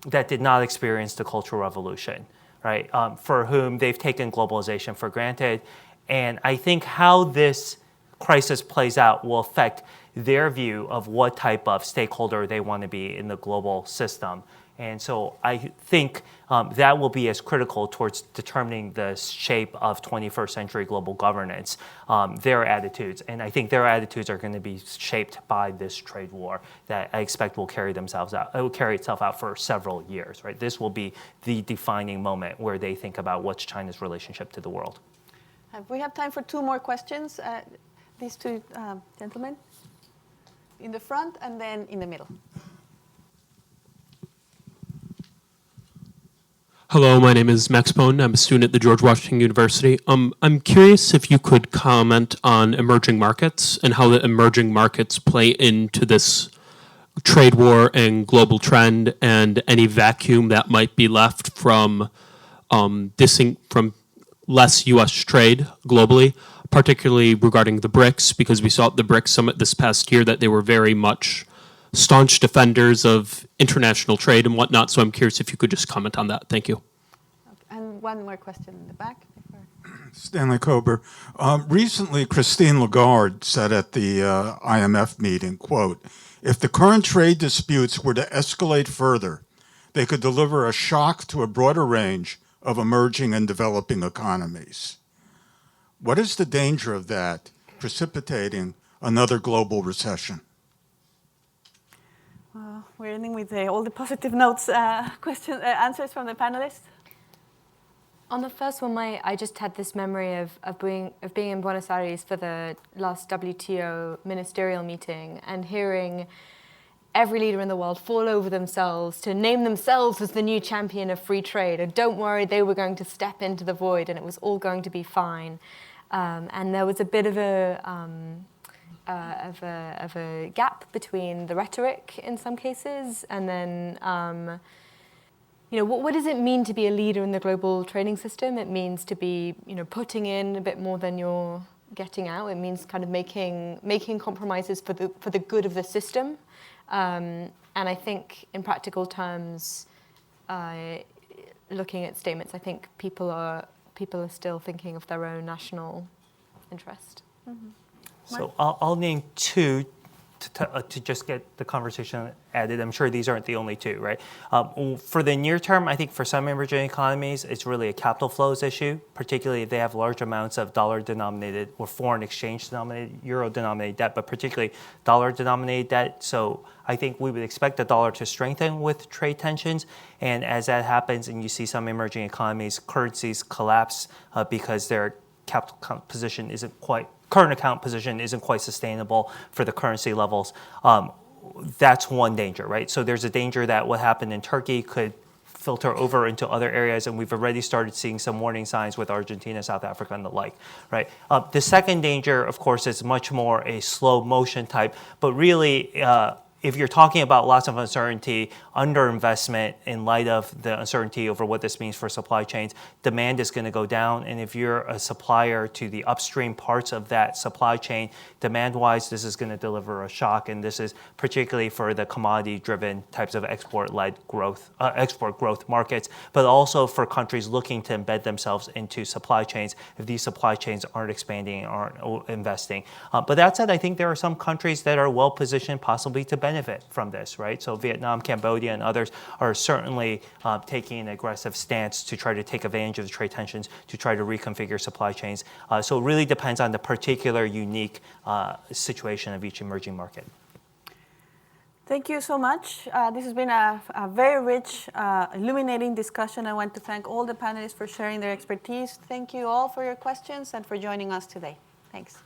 Speaker 6: that did not experience the Cultural Revolution, right, for whom they've taken globalization for granted. And I think how this crisis plays out will affect their view of what type of stakeholder they want to be in the global system. And so I think that will be as critical towards determining the shape of 21st century global governance, their attitudes. And I think their attitudes are going to be shaped by this trade war that I expect will carry itself out for several years. Right? This will be the defining moment where they think about what's China's relationship to the world.
Speaker 1: We have time for 2 more questions. These 2 gentlemen in the front and then in the middle.
Speaker 9: Hello, my name is Max Pone. I'm a student at the George Washington University. I'm curious if you could comment on emerging markets and how the emerging markets play into this trade war and global trend, and any vacuum that might be left from from less U.S. trade globally, particularly regarding the BRICS, because we saw at the BRICS summit this past year that they were very much staunch defenders of international trade and whatnot. So I'm curious if you could just comment on that. Thank you.
Speaker 1: And one more question in the back.
Speaker 10: Stanley Kober. Recently, Christine Lagarde said at the IMF meeting, quote, "If the current trade disputes were to escalate further, they could deliver a shock to a broader range of emerging and developing economies." What is the danger of that precipitating another global recession?
Speaker 1: we're ending with all the positive notes, answers from the panelists.
Speaker 4: On the first one, I just had this memory of being in Buenos Aires for the last WTO ministerial meeting and hearing every leader in the world fall over themselves to name themselves as the new champion of free trade. And don't worry, they were going to step into the void and it was all going to be fine. And there was a bit of a gap between the rhetoric in some cases and then what does it mean to be a leader in the global trading system? It means to be putting in a bit more than you're getting out. It means kind of making compromises for the good of the system. And I think in practical terms, looking at statements, I think people are still thinking of their own national interest.
Speaker 1: Mm-hmm.
Speaker 6: So I'll name two to just get the conversation added. I'm sure these aren't the only two, right? For the near term, I think for some emerging economies, it's really a capital flows issue, particularly if they have large amounts of dollar-denominated or foreign exchange-denominated, euro-denominated debt, but particularly dollar-denominated debt. So I think we would expect the dollar to strengthen with trade tensions. And as that happens and you see some emerging economies, currencies collapse because their capital account position current account position isn't quite sustainable for the currency levels. That's one danger, right? So there's a danger that what happened in Turkey could filter over into other areas, and we've already started seeing some warning signs with Argentina, South Africa, and the like, right? The second danger, of course, is much more a slow motion type, but really, if you're talking about lots of uncertainty, underinvestment in light of the uncertainty over what this means for supply chains, demand is going to go down. And if you're a supplier to the upstream parts of that supply chain, demand-wise, this is going to deliver a shock. And this is particularly for the commodity-driven types of export growth markets, but also for countries looking to embed themselves into supply chains if these supply chains aren't expanding, aren't investing. But that said, I think there are some countries that are well-positioned possibly to benefit from this, right? So Vietnam, Cambodia, and others are certainly taking an aggressive stance to try to take advantage of the trade tensions, to try to reconfigure supply chains. So it really depends on the particular unique situation of each emerging market.
Speaker 1: Thank you so much. This has been a very rich, illuminating discussion. I want to thank all the panelists for sharing their expertise. Thank you all for your questions and for joining us today. Thanks.